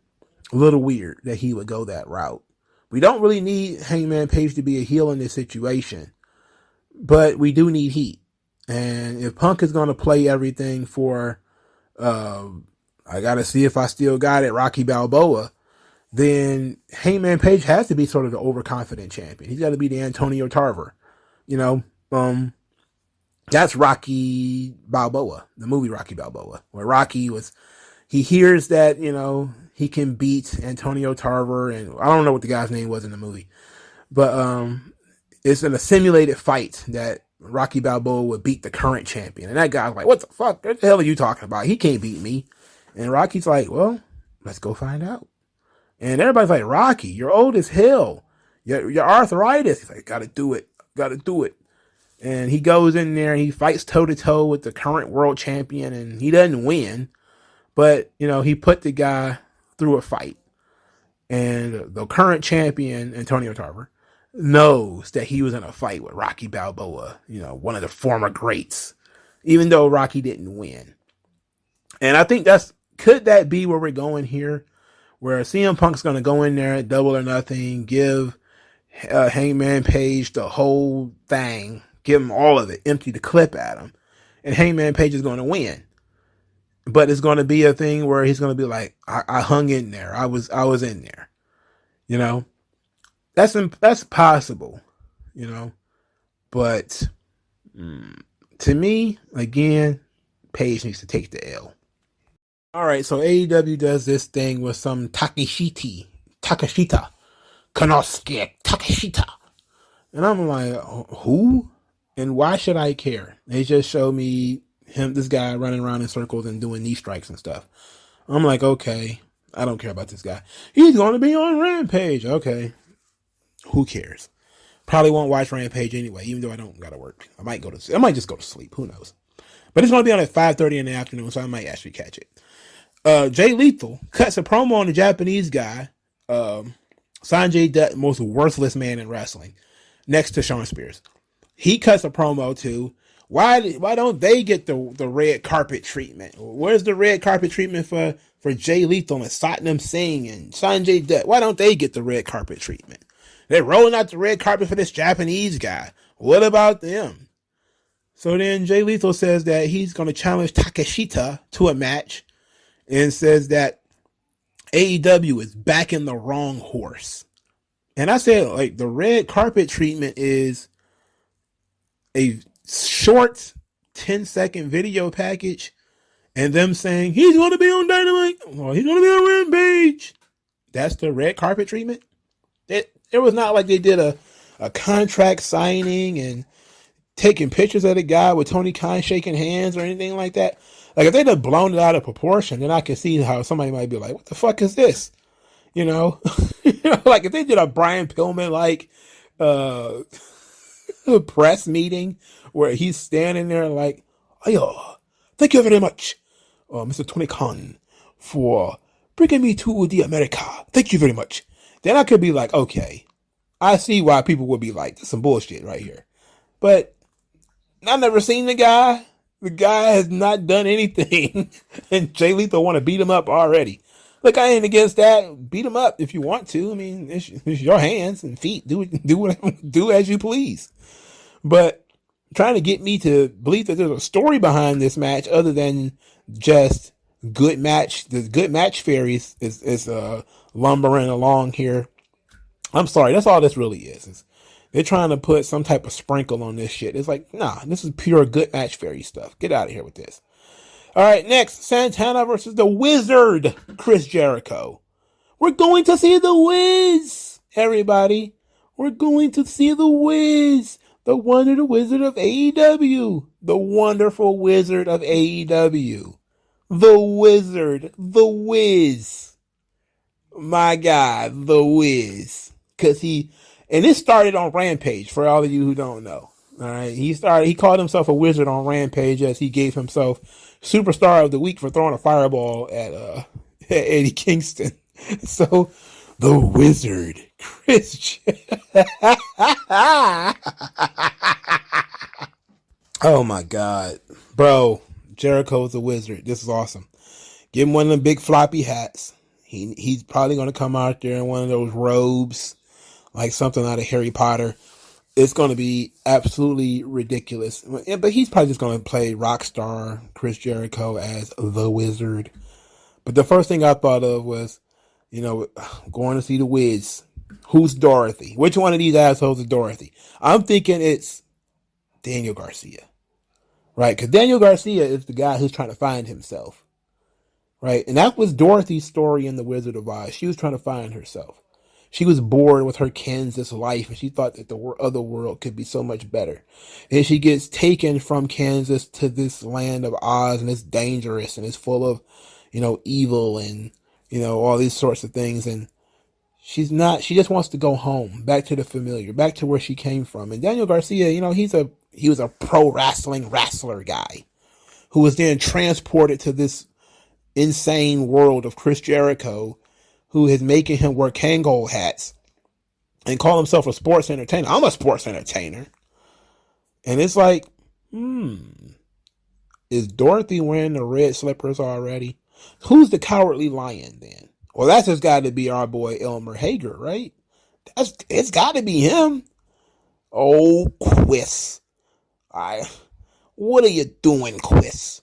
little weird that he would go that route. We don't really need Hangman Page to be a heel in this situation, but we do need heat. And if Punk is going to play everything for, I got to see if I still got it, Rocky Balboa, then Hangman Page has to be sort of the overconfident champion. He's got to be the Antonio Tarver. That's Rocky Balboa, the movie Rocky Balboa, where Rocky he hears that, he can beat Antonio Tarver, and I don't know what the guy's name was in the movie, but it's in a simulated fight that Rocky Balboa would beat the current champion. And that guy's like, what the fuck? What the hell are you talking about? He can't beat me. And Rocky's like, well, let's go find out. And everybody's like, Rocky, you're old as hell. Your arthritis. He's like, gotta do it. And he goes in there, he fights toe-to-toe with the current world champion, and he doesn't win. But, he put the guy through a fight. And the current champion, Antonio Tarver, knows that he was in a fight with Rocky Balboa, one of the former greats, even though Rocky didn't win. And I think could that be where we're going here, where CM Punk's going to go in there, double or nothing, give Hangman Page the whole thing, give him all of it, empty the clip at him, and Hangman Page is going to win. But it's going to be a thing where he's going to be like, I hung in there. I was in there. That's possible, but to me, again, Page needs to take the L. All right, so AEW does this thing with some Takeshita Konosuke Takeshita, and I'm like, who? And why should I care? They just show me this guy running around in circles and doing knee strikes and stuff. I'm like, okay, I don't care about this guy. He's going to be on Rampage. Okay. Who cares? Probably won't watch Rampage anyway, even though I don't gotta work. I might just go to sleep. Who knows? But it's gonna be on at 5:30 in the afternoon, so I might actually catch it. Jay Lethal cuts a promo on the Japanese guy, Sanjay Dutt, most worthless man in wrestling, next to Shawn Spears. He cuts a promo to why don't they get the red carpet treatment? Where's the red carpet treatment for Jay Lethal and Satnam Singh and Sanjay Dutt? Why don't they get the red carpet treatment? They're rolling out the red carpet for this Japanese guy. What about them? So then Jay Lethal says that he's going to challenge Takeshita to a match and says that AEW is backing the wrong horse. And I said, like, the red carpet treatment is a short 10-second video package and them saying he's going to be on Dynamite or he's going to be on Rampage. That's the red carpet treatment. It was not like they did a contract signing and taking pictures of the guy with Tony Khan shaking hands or anything like that. Like, if they'd have blown it out of proportion, then I could see how somebody might be like, what the fuck is this? You know, like if they did a Brian Pillman like press meeting where he's standing there like, oh, thank you very much, Mr. Tony Khan, for bringing me to the America. Thank you very much. Then I could be like, okay, I see why people would be like, this is some bullshit right here. But I've never seen the guy. The guy has not done anything, and Jay Lethal want to beat him up already. Look, I ain't against that. Beat him up if you want to. I mean, it's your hands and feet. Do as you please. But trying to get me to believe that there's a story behind this match other than just good match. The good match fairies is lumbering along here. I'm sorry. That's all this really is. They're trying to put some type of sprinkle on this shit. It's like, nah, this is pure good match fairy stuff. Get out of here with this. All right, next, Santana versus the Wizard, Chris Jericho. We're going to see the Wiz, everybody. We're going to see the Wiz, the wonder, the wizard of AEW, the wonderful wizard of AEW, the wizard, the Wiz. My God, the Wiz. And this started on Rampage, for all of you who don't know. All right, he called himself a wizard on Rampage as he gave himself Superstar of the Week for throwing a fireball at Eddie Kingston. So, the Wizard, Chris. Oh my God, bro, Jericho's a wizard. This is awesome. Give him one of them big floppy hats. He's probably gonna come out there in one of those robes, like something out of Harry Potter. It's going to be absolutely ridiculous. But he's probably just going to play Rockstar Chris Jericho as the Wizard. But the first thing I thought of was, going to see the Wiz. Who's Dorothy? Which one of these assholes is Dorothy? I'm thinking it's Daniel Garcia. Right? Because Daniel Garcia is the guy who's trying to find himself. Right? And that was Dorothy's story in The Wizard of Oz. She was trying to find herself. She was bored with her Kansas life, and she thought that the other world could be so much better. And she gets taken from Kansas to this land of Oz, and it's dangerous, and it's full of, evil and, all these sorts of things. And she just wants to go home, back to the familiar, back to where she came from. And Daniel Garcia, he was a pro wrestler guy who was then transported to this insane world of Chris Jericho, who is making him wear Kangol hats and call himself a sports entertainer. I'm a sports entertainer. And it's like, is Dorothy wearing the red slippers already? Who's the cowardly lion then? Well, that's just got to be our boy Elmer Hager, right? It's got to be him. Oh, Quiz. What are you doing, Quiz?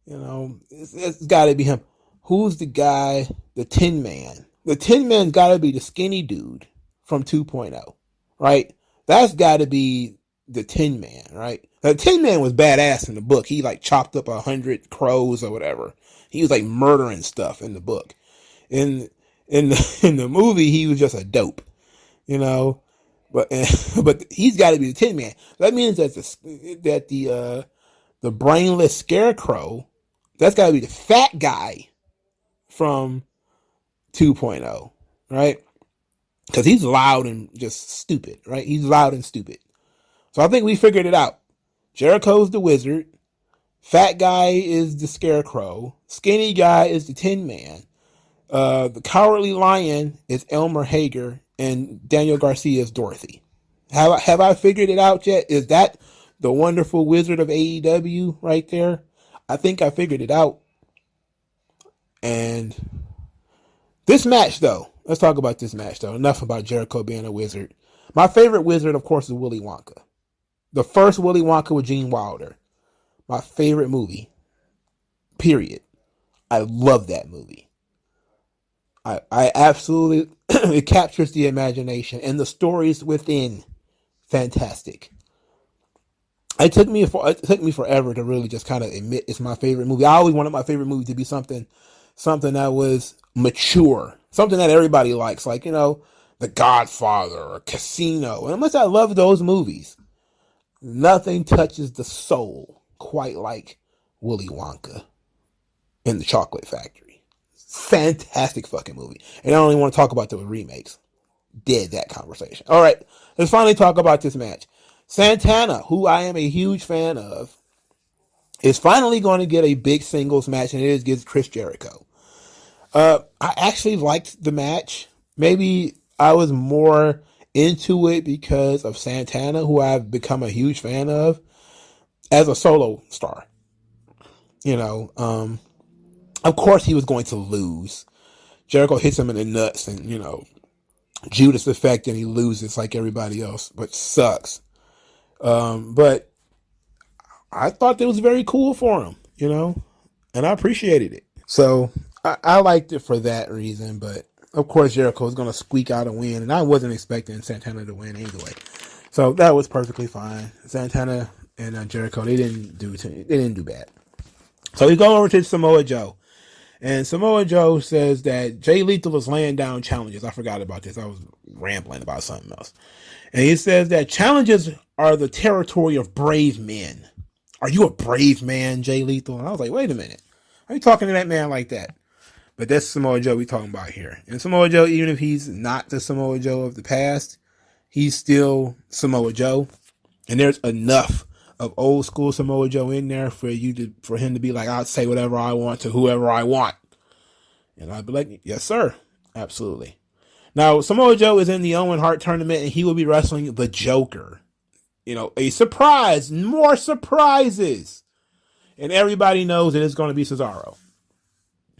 It's got to be him. Who's the guy, the Tin Man? The Tin Man's got to be the skinny dude from 2.0, right? That's got to be the Tin Man, right? The Tin Man was badass in the book. He chopped up 100 crows or whatever. He was murdering stuff in the book. In the movie, he was just a dope, But he's got to be the Tin Man. That means that the brainless scarecrow, that's got to be the fat guy from 2.0, right? Because he's loud and just stupid, right? He's loud and stupid. So I think we figured it out. Jericho's the Wizard. Fat guy is the Scarecrow. Skinny guy is the Tin Man. The Cowardly Lion is Elmer Hager. And Daniel Garcia is Dorothy. Have I figured it out yet? Is that the wonderful wizard of AEW right there? I think I figured it out. And this match, though. Let's talk about this match, though. Enough about Jericho being a wizard. My favorite wizard, of course, is Willy Wonka. The first Willy Wonka with Gene Wilder. My favorite movie. Period. I love that movie. I absolutely, it captures the imagination and the stories within. Fantastic. It took me forever to really just kind of admit it's my favorite movie. I always wanted my favorite movie to be something that was mature, something that everybody likes, like The Godfather or Casino. And unless I love those movies, nothing touches the soul quite like Willy Wonka and the Chocolate Factory. Fantastic fucking movie. And I don't even want to talk about the remakes. Dead that conversation. All right, let's finally talk about this match. Santana, who I am a huge fan of, is finally going to get a big singles match, and it is against Chris Jericho. I actually liked the match. Maybe I was more into it because of Santana, who I've become a huge fan of as a solo star. Of course he was going to lose. Jericho hits him in the nuts, and Judas effect, and he loses like everybody else, which sucks. But I thought that was very cool for him, and I appreciated it. So I liked it for that reason, but of course Jericho was going to squeak out a win, and I wasn't expecting Santana to win anyway. So that was perfectly fine. Santana and Jericho, they didn't do bad. So we go over to Samoa Joe. And Samoa Joe says that Jay Lethal is laying down challenges. I forgot about this. I was rambling about something else. And he says that challenges are the territory of brave men. Are you a brave man, Jay Lethal? And I was like, wait a minute. Are you talking to that man like that? But that's Samoa Joe we talking about here. And Samoa Joe, even if he's not the Samoa Joe of the past, he's still Samoa Joe. And there's enough of old school Samoa Joe in there for him to be like, I'll say whatever I want to whoever I want. And I'd be like, yes, sir. Absolutely. Now, Samoa Joe is in the Owen Hart tournament, and he will be wrestling the Joker. A surprise. More surprises. And everybody knows that it's going to be Cesaro.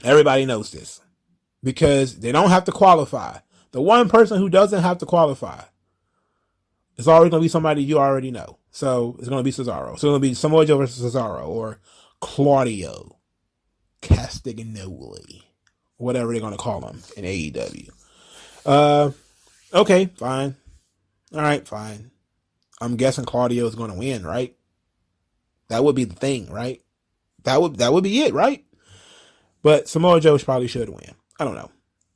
Everybody knows this. Because they don't have to qualify. The one person who doesn't have to qualify is always going to be somebody you already know. So it's going to be Cesaro. So it's going to be Samoa Joe versus Cesaro, or Claudio Castagnoli, whatever they're going to call him in AEW. Okay, fine. All right, fine. I'm guessing Claudio is going to win, right? That would be the thing, right? That would be it, right? But Samoa Joe probably should win. I don't know.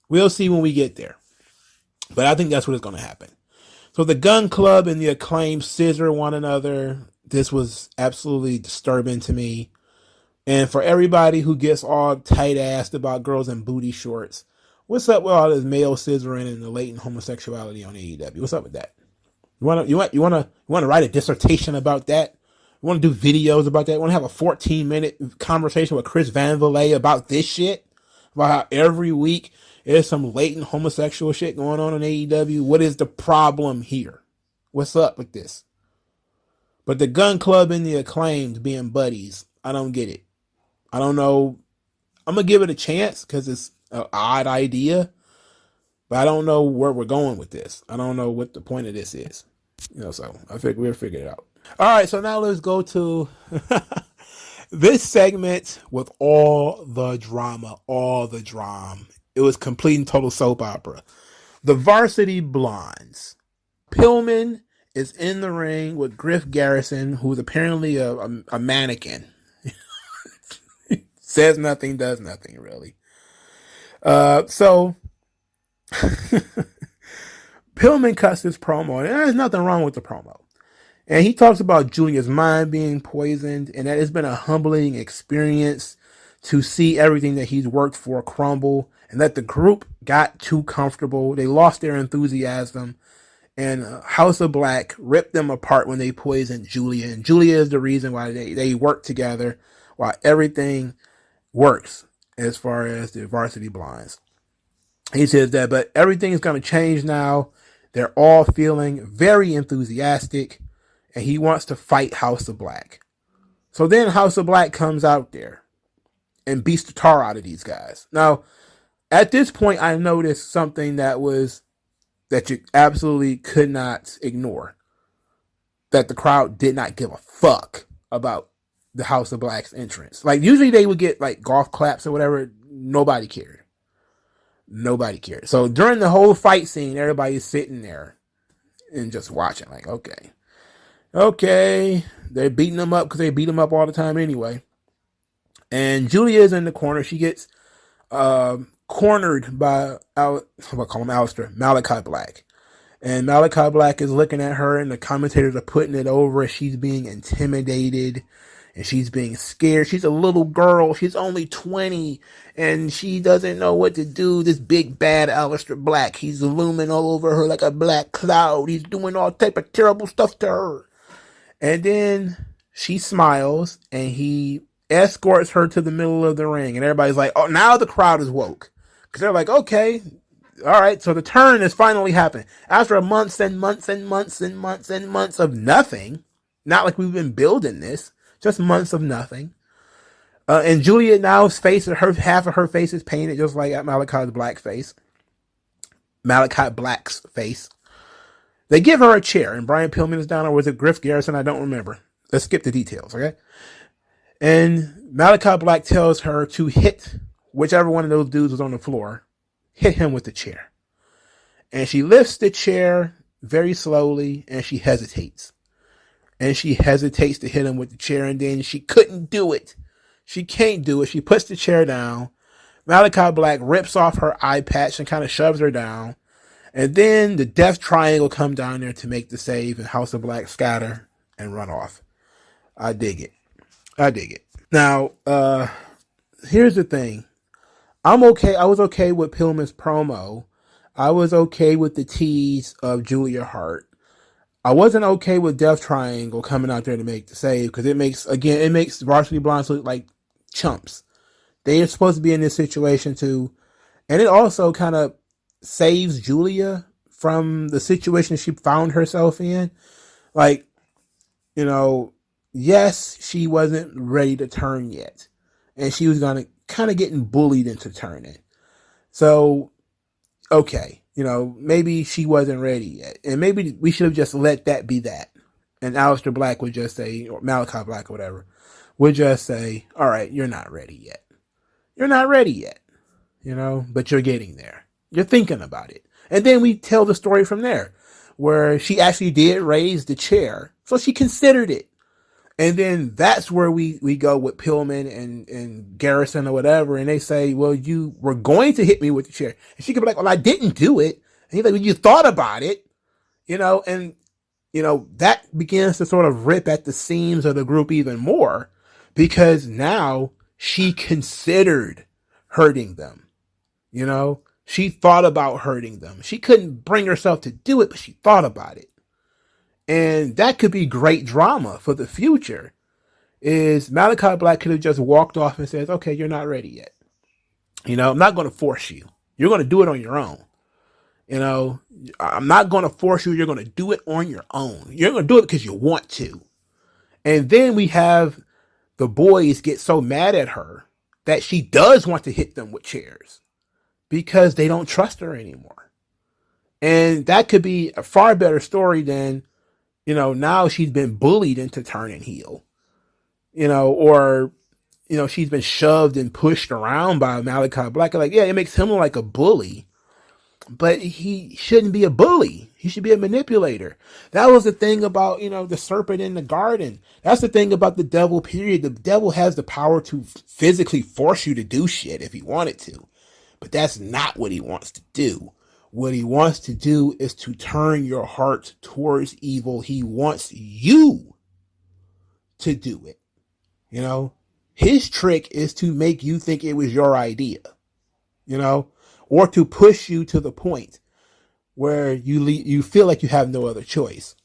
We'll see when we get there. But I think that's what is going to happen. So the Gun Club and the Acclaim scissor one another. This was absolutely disturbing to me. And for everybody who gets all tight-assed about girls in booty shorts, what's up with all this male scissoring and the latent homosexuality on AEW? What's up with that? You want to write a dissertation about that? You want to do videos about that? You want to have a 14-minute conversation with Chris Van Vliet about this shit? About how every week there's some latent homosexual shit going on AEW? What is the problem here? What's up with this? But the Gun Club and the Acclaimed being buddies, I don't get it. I don't know. I'm going to give it a chance because it's an odd idea. But I don't know where we're going with this. I don't know what the point of this is. So I think we'll figure it out. All right, so now let's go to this segment with all the drama, It was complete and total soap opera. The Varsity Blondes. Pillman is in the ring with Griff Garrison, who's apparently a mannequin. Says nothing, does nothing, really. So Pillman cuts his promo, and there's nothing wrong with the promo. And he talks about Julia's mind being poisoned, and that it's been a humbling experience to see everything that he's worked for crumble, and that the group got too comfortable. They lost their enthusiasm, and House of Black ripped them apart when they poisoned Julia. And Julia is the reason why they work together, why everything works as far as the Varsity Blondes. He says that, but everything is going to change now. They're all feeling very enthusiastic, and he wants to fight House of Black. So then House of Black comes out there and beats the tar out of these guys. Now, at this point, I noticed something that you absolutely could not ignore. that the crowd did not give a fuck about the House of Black's entrance. Like, usually they would get like golf claps or whatever. Nobody cared. Nobody cared. So during the whole fight scene, everybody's sitting there and just watching. Like, okay, they're beating them up because they beat them up all the time anyway. And Julia's in the corner. She gets cornered by Malachi Black. And Malachi Black is looking at her, and the commentators are putting it over as she's being intimidated and she's being scared. She's a little girl. She's only 20 and she doesn't know what to do. This big bad Aleister Black, he's looming all over her like a black cloud. He's doing all type of terrible stuff to her. And then she smiles and he escorts her to the middle of the ring. And everybody's like, oh, now the crowd is woke. Because they're like, okay, all right, so the turn has finally happened. After months and months and months and months and months of nothing, not like we've been building this, just months of nothing. And Julia now's face, half of her face is painted just like Malachi Black's face. They give her a chair, and Brian Pillman is down, or was it Griff Garrison? I don't remember. Let's skip the details, okay? And Malachi Black tells her to hit whichever one of those dudes was on the floor, hit him with the chair. And she lifts the chair very slowly, and she hesitates. And she hesitates to hit him with the chair, and then she couldn't do it. She can't do it. She puts the chair down. Malachi Black rips off her eye patch and kind of shoves her down. And then the Death Triangle come down there to make the save, and House of Black scatter and run off. I dig it. Now, here's the thing. I'm okay. I was okay with Pillman's promo. I was okay with the tease of Julia Hart. I wasn't okay with Death Triangle coming out there to make the save because it makes Varsity Blondes look like chumps. They are supposed to be in this situation too. And it also kind of saves Julia from the situation she found herself in. Like, yes, she wasn't ready to turn yet. And she was going to kind of getting bullied into turning. So, okay, maybe she wasn't ready yet. And maybe we should have just let that be that. And Aleister Black would just say, or Malachi Black or whatever, would just say, all right, you're not ready yet. You're not ready yet, but you're getting there. You're thinking about it. And then we tell the story from there, where she actually did raise the chair. So she considered it. And then that's where we go with Pillman and Garrison or whatever. And they say, well, you were going to hit me with the chair. And she could be like, well, I didn't do it. And he's like, well, you thought about it, and, that begins to sort of rip at the seams of the group even more because now she considered hurting them. She thought about hurting them. She couldn't bring herself to do it, but she thought about it. And that could be great drama for the future. Is Malachi Black could have just walked off and says, okay, you're not ready yet. I'm not going to force you. You're going to do it on your own. I'm not going to force you. You're going to do it on your own. You're going to do it because you want to. And then we have the boys get so mad at her that she does want to hit them with chairs because they don't trust her anymore. And that could be a far better story than, now she's been bullied into turning heel, or, she's been shoved and pushed around by Malachi Black. Like, yeah, it makes him look like a bully, but he shouldn't be a bully. He should be a manipulator. That was the thing about, the serpent in the garden. That's the thing about the devil, period. The devil has the power to physically force you to do shit if he wanted to, but that's not what he wants to do. What he wants to do is to turn your heart towards evil. He wants you to do it. His trick is to make you think it was your idea, or to push you to the point where you feel like you have no other choice.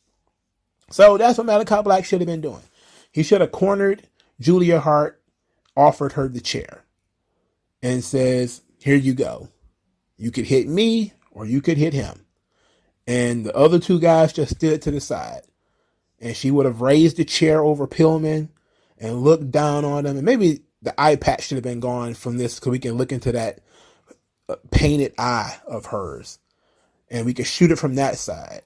So that's what Malachi Black should have been doing. He should have cornered Julia Hart, offered her the chair, and says, here you go. You could hit me, or you could hit him. And the other two guys just stood to the side. And she would have raised the chair over Pillman and looked down on him. And maybe the eye patch should have been gone from this so we can look into that painted eye of hers. And we could shoot it from that side.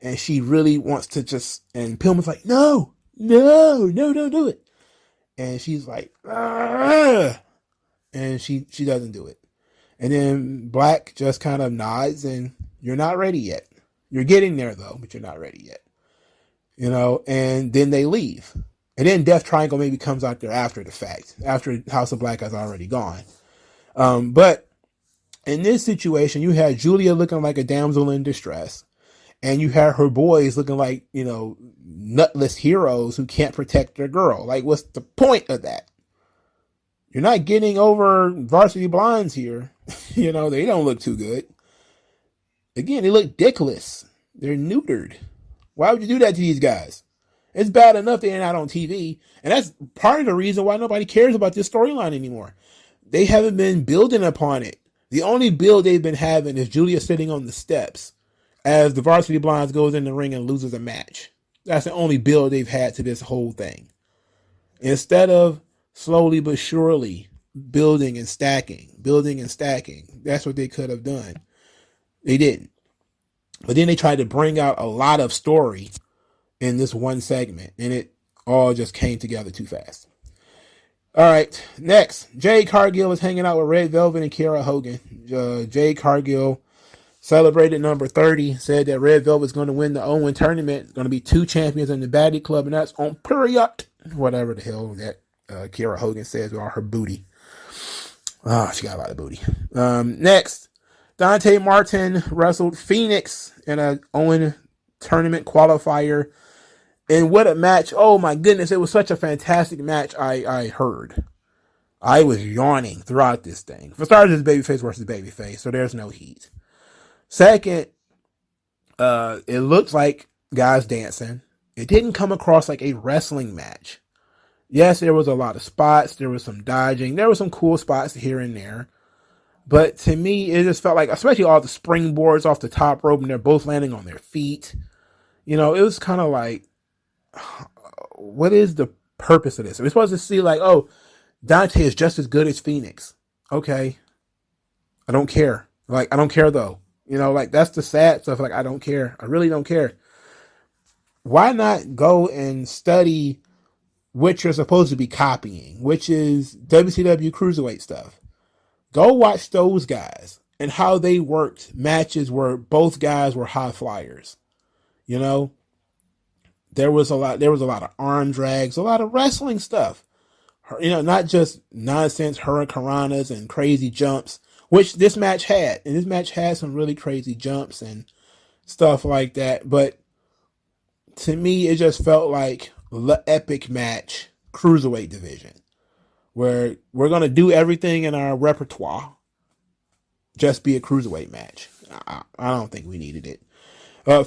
and she really wants to just, and Pillman's like, no, don't do it. And she's like, ah, and she doesn't do it. And then Black just kind of nods, and you're not ready yet. You're getting there though, but you're not ready yet. And then they leave. And then Death Triangle maybe comes out there after the fact, after House of Black has already gone. But in this situation, you had Julia looking like a damsel in distress, and you had her boys looking like, nutless heroes who can't protect their girl. Like, what's the point of that? You're not getting over Varsity Blondes here. They don't look too good. Again, they look dickless. They're neutered. Why would you do that to these guys? It's bad enough they're not on TV. And that's part of the reason why nobody cares about this storyline anymore. They haven't been building upon it. The only build they've been having is Julia sitting on the steps as the Varsity Blondes goes in the ring and loses a match. That's the only build they've had to this whole thing. Instead of slowly but surely building and stacking. That's what they could have done. They didn't. But then they tried to bring out a lot of story in this one segment, and it all just came together too fast. All right, next, Jade Cargill is hanging out with Red Velvet and Kiera Hogan. Jade Cargill celebrated number 30, said that Red Velvet is going to win the Owen tournament, going to be 2 champions in the Baddie Club, and that's on period. Whatever the hell that Kiera Hogan says with all her booty. Oh, she got a lot of booty. Next, Dante Martin wrestled Phoenix in an Owen tournament qualifier. And what a match. Oh my goodness. It was such a fantastic match. I heard. I was yawning throughout this thing. For starters, it's babyface versus babyface, so there's no heat. Second, it looked like guys dancing. It didn't come across like a wrestling match. Yes, there was a lot of spots. There was some dodging. There were some cool spots here and there. But to me, it just felt like, especially all the springboards off the top rope, and they're both landing on their feet. It was kind of like, what is the purpose of this? We're supposed to see like, oh, Dante is just as good as Phoenix. Okay. I don't care. Like, I don't care though. Like that's the sad stuff. Like, I don't care. I really don't care. Why not go and study what you're supposed to be copying, which is WCW Cruiserweight stuff? Go watch those guys and how they worked matches where both guys were high flyers. There was a lot of arm drags, a lot of wrestling stuff. Not just nonsense hurricanranas and crazy jumps, which this match had. And this match had some really crazy jumps and stuff like that. But to me, it just felt like the epic match cruiserweight division, where we're going to do everything in our repertoire, just be a cruiserweight match. I don't think we needed it.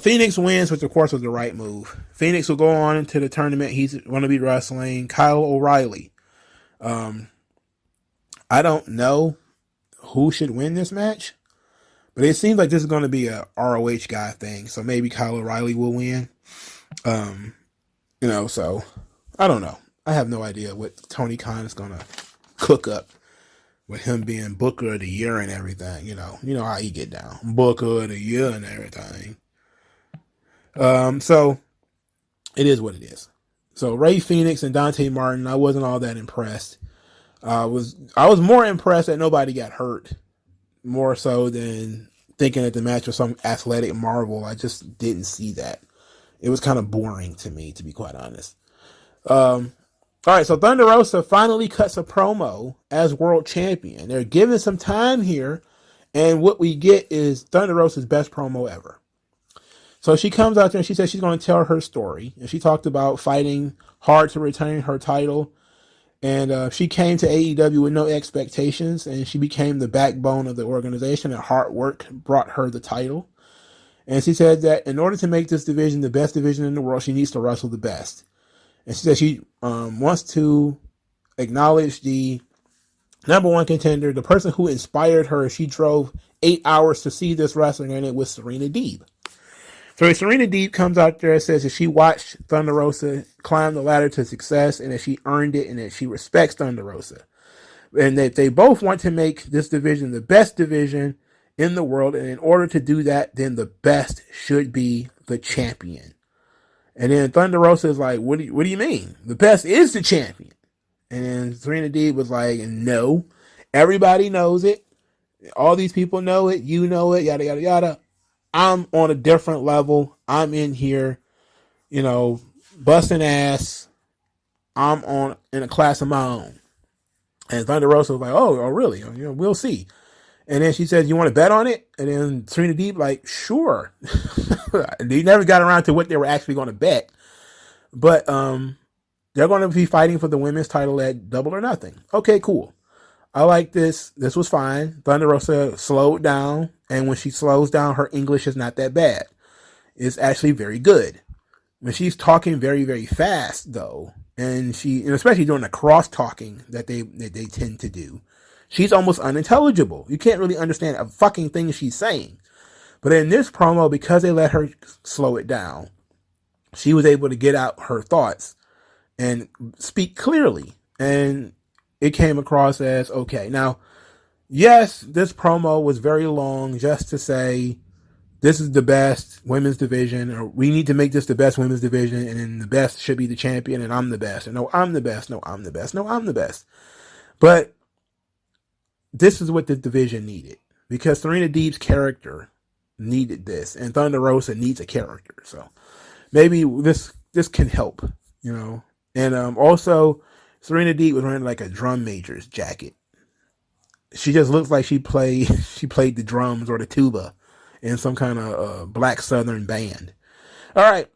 Phoenix wins, which of course was the right move. Phoenix will go on into the tournament. He's going to be wrestling Kyle O'Reilly. I don't know who should win this match, but it seems like this is going to be a ROH guy thing. So maybe Kyle O'Reilly will win. So I don't know. I have no idea what Tony Khan is going to cook up with him being Booker of the Year and everything. You know how he get down. Booker of the Year and everything. So it is what it is. So Ray Phoenix and Dante Martin, I wasn't all that impressed. I was more impressed that nobody got hurt, more so than thinking that the match was some athletic marvel. I just didn't see that. It was kind of boring to me, to be quite honest. All right, so Thunder Rosa finally cuts a promo as world champion. They're giving some time here, and what we get is Thunder Rosa's best promo ever. So she comes out there and she says she's going to tell her story. And she talked about fighting hard to retain her title. And she came to AEW with no expectations, and she became the backbone of the organization, and hard work brought her the title. And she said that in order to make this division the best division in the world, she needs to wrestle the best. And she said she wants to acknowledge the number one contender, the person who inspired her. She drove 8 hours to see this wrestling, and it was Serena Deeb. So Serena Deeb comes out there and says that she watched Thunder Rosa climb the ladder to success, and that she earned it, and that she respects Thunder Rosa. And that they both want to make this division the best division in the world. And in order to do that, then the best should be the champion. And then Thunder Rosa is like, what do you mean? The best is the champion. And then Serena Deeb was like, no, everybody knows it. All these people know it. You know it, yada, yada, yada. I'm on a different level. I'm in here, busting ass. I'm in a class of my own. And Thunder Rosa was like, oh, really? We'll see. And then she says, you want to bet on it? And then Serena Deeb like, sure. They never got around to what they were actually going to bet. But they're going to be fighting for the women's title at Double or Nothing. Okay, cool. I like this. This was fine. Thunder Rosa slowed down. And when she slows down, her English is not that bad. It's actually very good. When she's talking very, very fast, though, and especially during the cross-talking that they tend to do, she's almost unintelligible. You can't really understand a fucking thing she's saying. But in this promo, because they let her slow it down, she was able to get out her thoughts and speak clearly. And it came across as okay. Now, yes, this promo was very long just to say this is the best women's division, or we need to make this the best women's division, and then the best should be the champion, and I'm the best. And no, I'm the best. No, I'm the best. No, I'm the best. But this is what the division needed, because Serena Deeb's character needed this, and Thunder Rosa needs a character. So maybe this can help, And also, Serena Deeb was wearing like a drum major's jacket. She just looks like she played the drums or the tuba in some kind of black southern band. All right.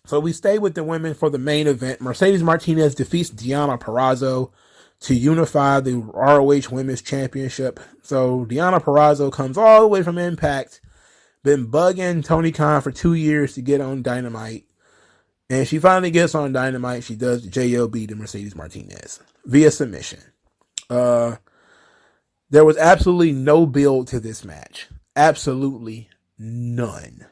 So we stay with the women for the main event. Mercedes Martinez defeats Deonna Purrazzo to unify the ROH Women's Championship. So Deonna Purrazzo comes all the way from Impact, been bugging Tony Khan for 2 years to get on Dynamite. And she finally gets on Dynamite. She does the JLB to Mercedes Martinez via submission. There was absolutely no build to this match. Absolutely none.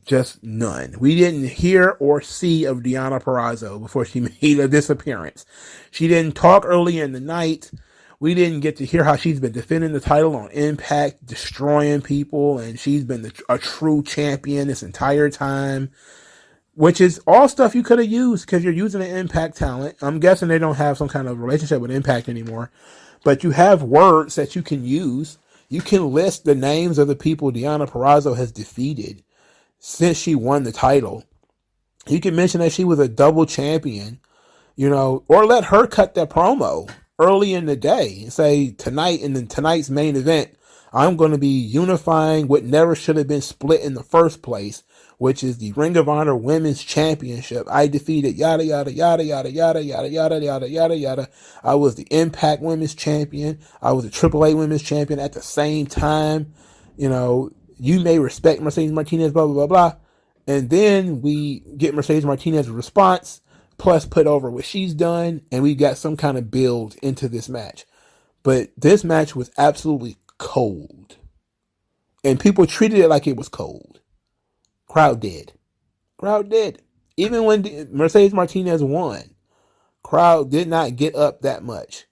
Just none. We didn't hear or see of Deonna Purrazzo before she made a disappearance. She didn't talk early in the night. We didn't get to hear how she's been defending the title on Impact, destroying people, and she's been a true champion this entire time, which is all stuff you could have used because you're using an Impact talent. I'm guessing they don't have some kind of relationship with Impact anymore, but you have words that you can use. You can list the names of the people Deonna Purrazzo has defeated since she won the title. You can mention that she was a double champion, or let her cut that promo early in the day and say tonight in tonight's main event, I'm going to be unifying what never should have been split in the first place, which is the Ring of Honor Women's Championship. I defeated yada, yada, yada, yada, yada, yada, yada, yada, yada, yada. I was the Impact Women's Champion. I was the AAA Women's Champion at the same time. You may respect Mercedes Martinez, blah, blah, blah, blah. And then we get Mercedes Martinez's response, plus put over what she's done, and we got some kind of build into this match. But this match was absolutely cold. And people treated it like it was cold. Crowd did. Even when Mercedes Martinez won, crowd did not get up that much.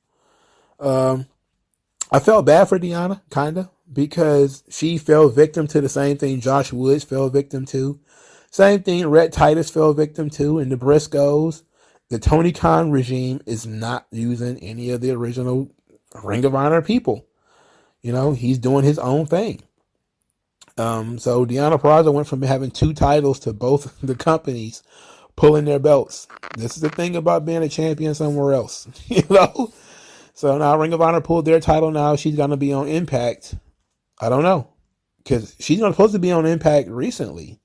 I felt bad for Deonna, kind of, because she fell victim to the same thing Josh Woods fell victim to. Same thing Rhett Titus fell victim to, and the Briscoes. The Tony Khan regime is not using any of the original Ring of Honor people. He's doing his own thing. So Deonna Purrazzo went from having 2 titles to both the companies pulling their belts. This is the thing about being a champion somewhere else, So now Ring of Honor pulled their title. Now she's going to be on Impact. I don't know, because she's not supposed to be on Impact recently.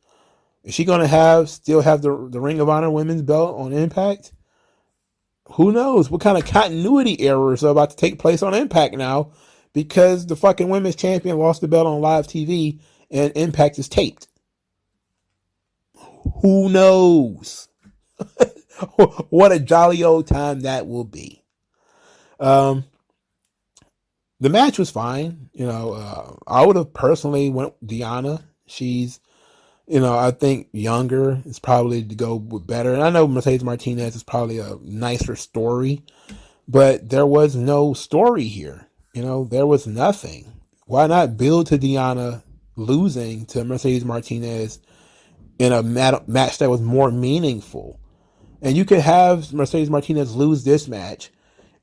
Is she going to still have the Ring of Honor women's belt on Impact? Who knows what kind of continuity errors are about to take place on Impact now, because the fucking women's champion lost the belt on live TV and Impact is taped. Who knows? What a jolly old time that will be. The match was fine. I would have personally went Deonna. She's, I think younger is probably to go with better. And I know Mercedes Martinez is probably a nicer story, but there was no story here. There was nothing. Why not build to Deonna losing to Mercedes Martinez in a match that was more meaningful? And you could have Mercedes Martinez lose this match,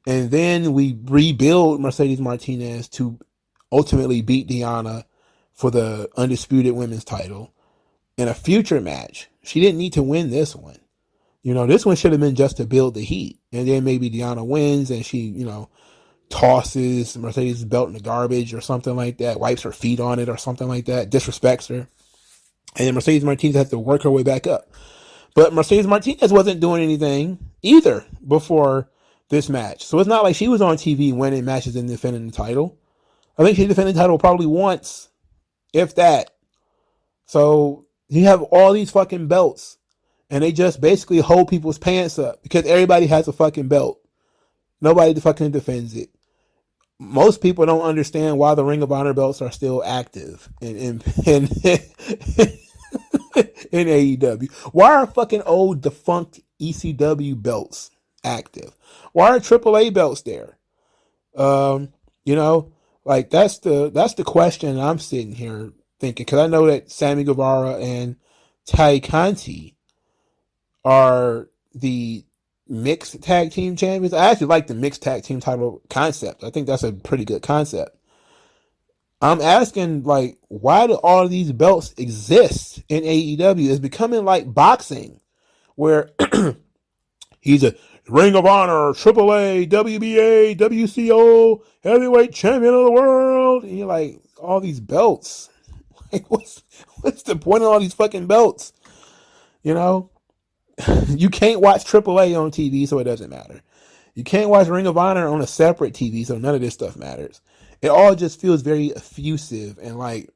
and then we rebuild Mercedes Martinez to ultimately beat Deonna for the undisputed women's title in a future match. She didn't need to win this one. This one should have been just to build the heat. And then maybe Deonna wins and she, tosses Mercedes' belt in the garbage or something like that, wipes her feet on it or something like that, disrespects her. And then Mercedes Martinez has to work her way back up. But Mercedes Martinez wasn't doing anything either before this match. So it's not like she was on TV winning matches and defending the title. I think she defended the title probably once, if that. So you have all these fucking belts, and they just basically hold people's pants up because everybody has a fucking belt. Nobody fucking defends it. Most people don't understand why the Ring of Honor belts are still active in AEW. Why are fucking old defunct ECW belts active? Why are AAA belts there? Like that's the question I'm sitting here thinking, because I know that Sammy Guevara and Tay Conti are the mixed tag team champions. I actually like the mixed tag team title concept. I think that's a pretty good concept. I'm asking, like, why do all of these belts exist in AEW? It's becoming like boxing, where he's a Ring of Honor, AAA, WBA, WCO, heavyweight champion of the world. And you're like, all these belts. Like, what's the point of all these fucking belts? You can't watch AAA on TV, so it doesn't matter. You can't watch Ring of Honor on a separate TV, so none of this stuff matters. It all just feels very effusive and like,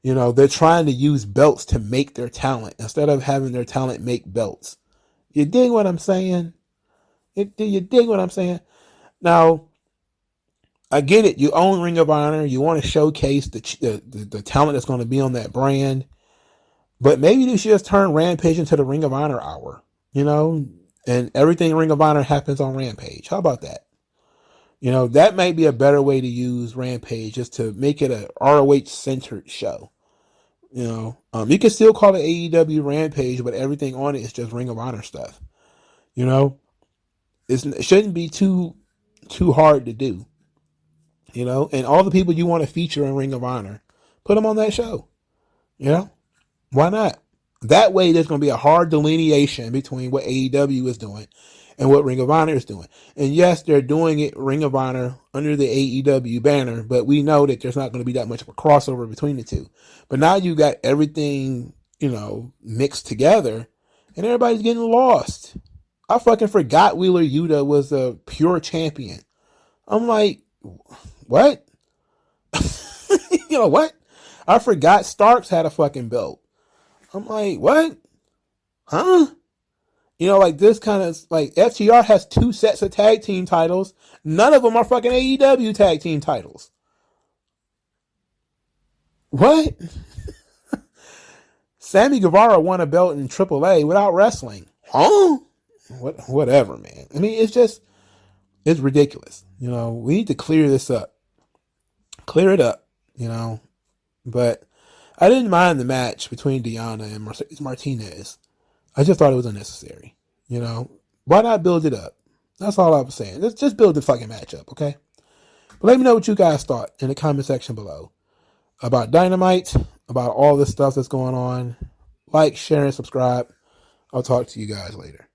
they're trying to use belts to make their talent instead of having their talent make belts. You dig what I'm saying? You dig what I'm saying? Now, I get it. You own Ring of Honor. You want to showcase the talent that's going to be on that brand. But maybe they should just turn Rampage into the Ring of Honor hour, and everything Ring of Honor happens on Rampage. How about that? That might be a better way to use Rampage, just to make it a ROH-centered show. You can still call it AEW Rampage, but everything on it is just Ring of Honor stuff. It shouldn't be too hard to do. And all the people you want to feature in Ring of Honor, put them on that show. Why not? That way, there's going to be a hard delineation between what AEW is doing and what Ring of Honor is doing. And yes, they're doing it Ring of Honor under the AEW banner, but we know that there's not going to be that much of a crossover between the two. But now you got everything, mixed together, and everybody's getting lost. I fucking forgot Wheeler Yuta was a pure champion. I'm like, what? What? I forgot Starks had a fucking belt. I'm like, what? Huh? Like this kind of, like, FTR has 2 sets of tag team titles. None of them are fucking AEW tag team titles. What? Sammy Guevara won a belt in AAA without wrestling. Huh? Whatever, man. I mean, it's ridiculous. We need to clear this up. Clear it up, But I didn't mind the match between Deonna and Mercedes Martinez. I just thought it was unnecessary. Why not build it up? That's all I was saying. Just build the fucking match up, okay? But let me know what you guys thought in the comment section below about Dynamite, about all this stuff that's going on. Like, share, and subscribe. I'll talk to you guys later.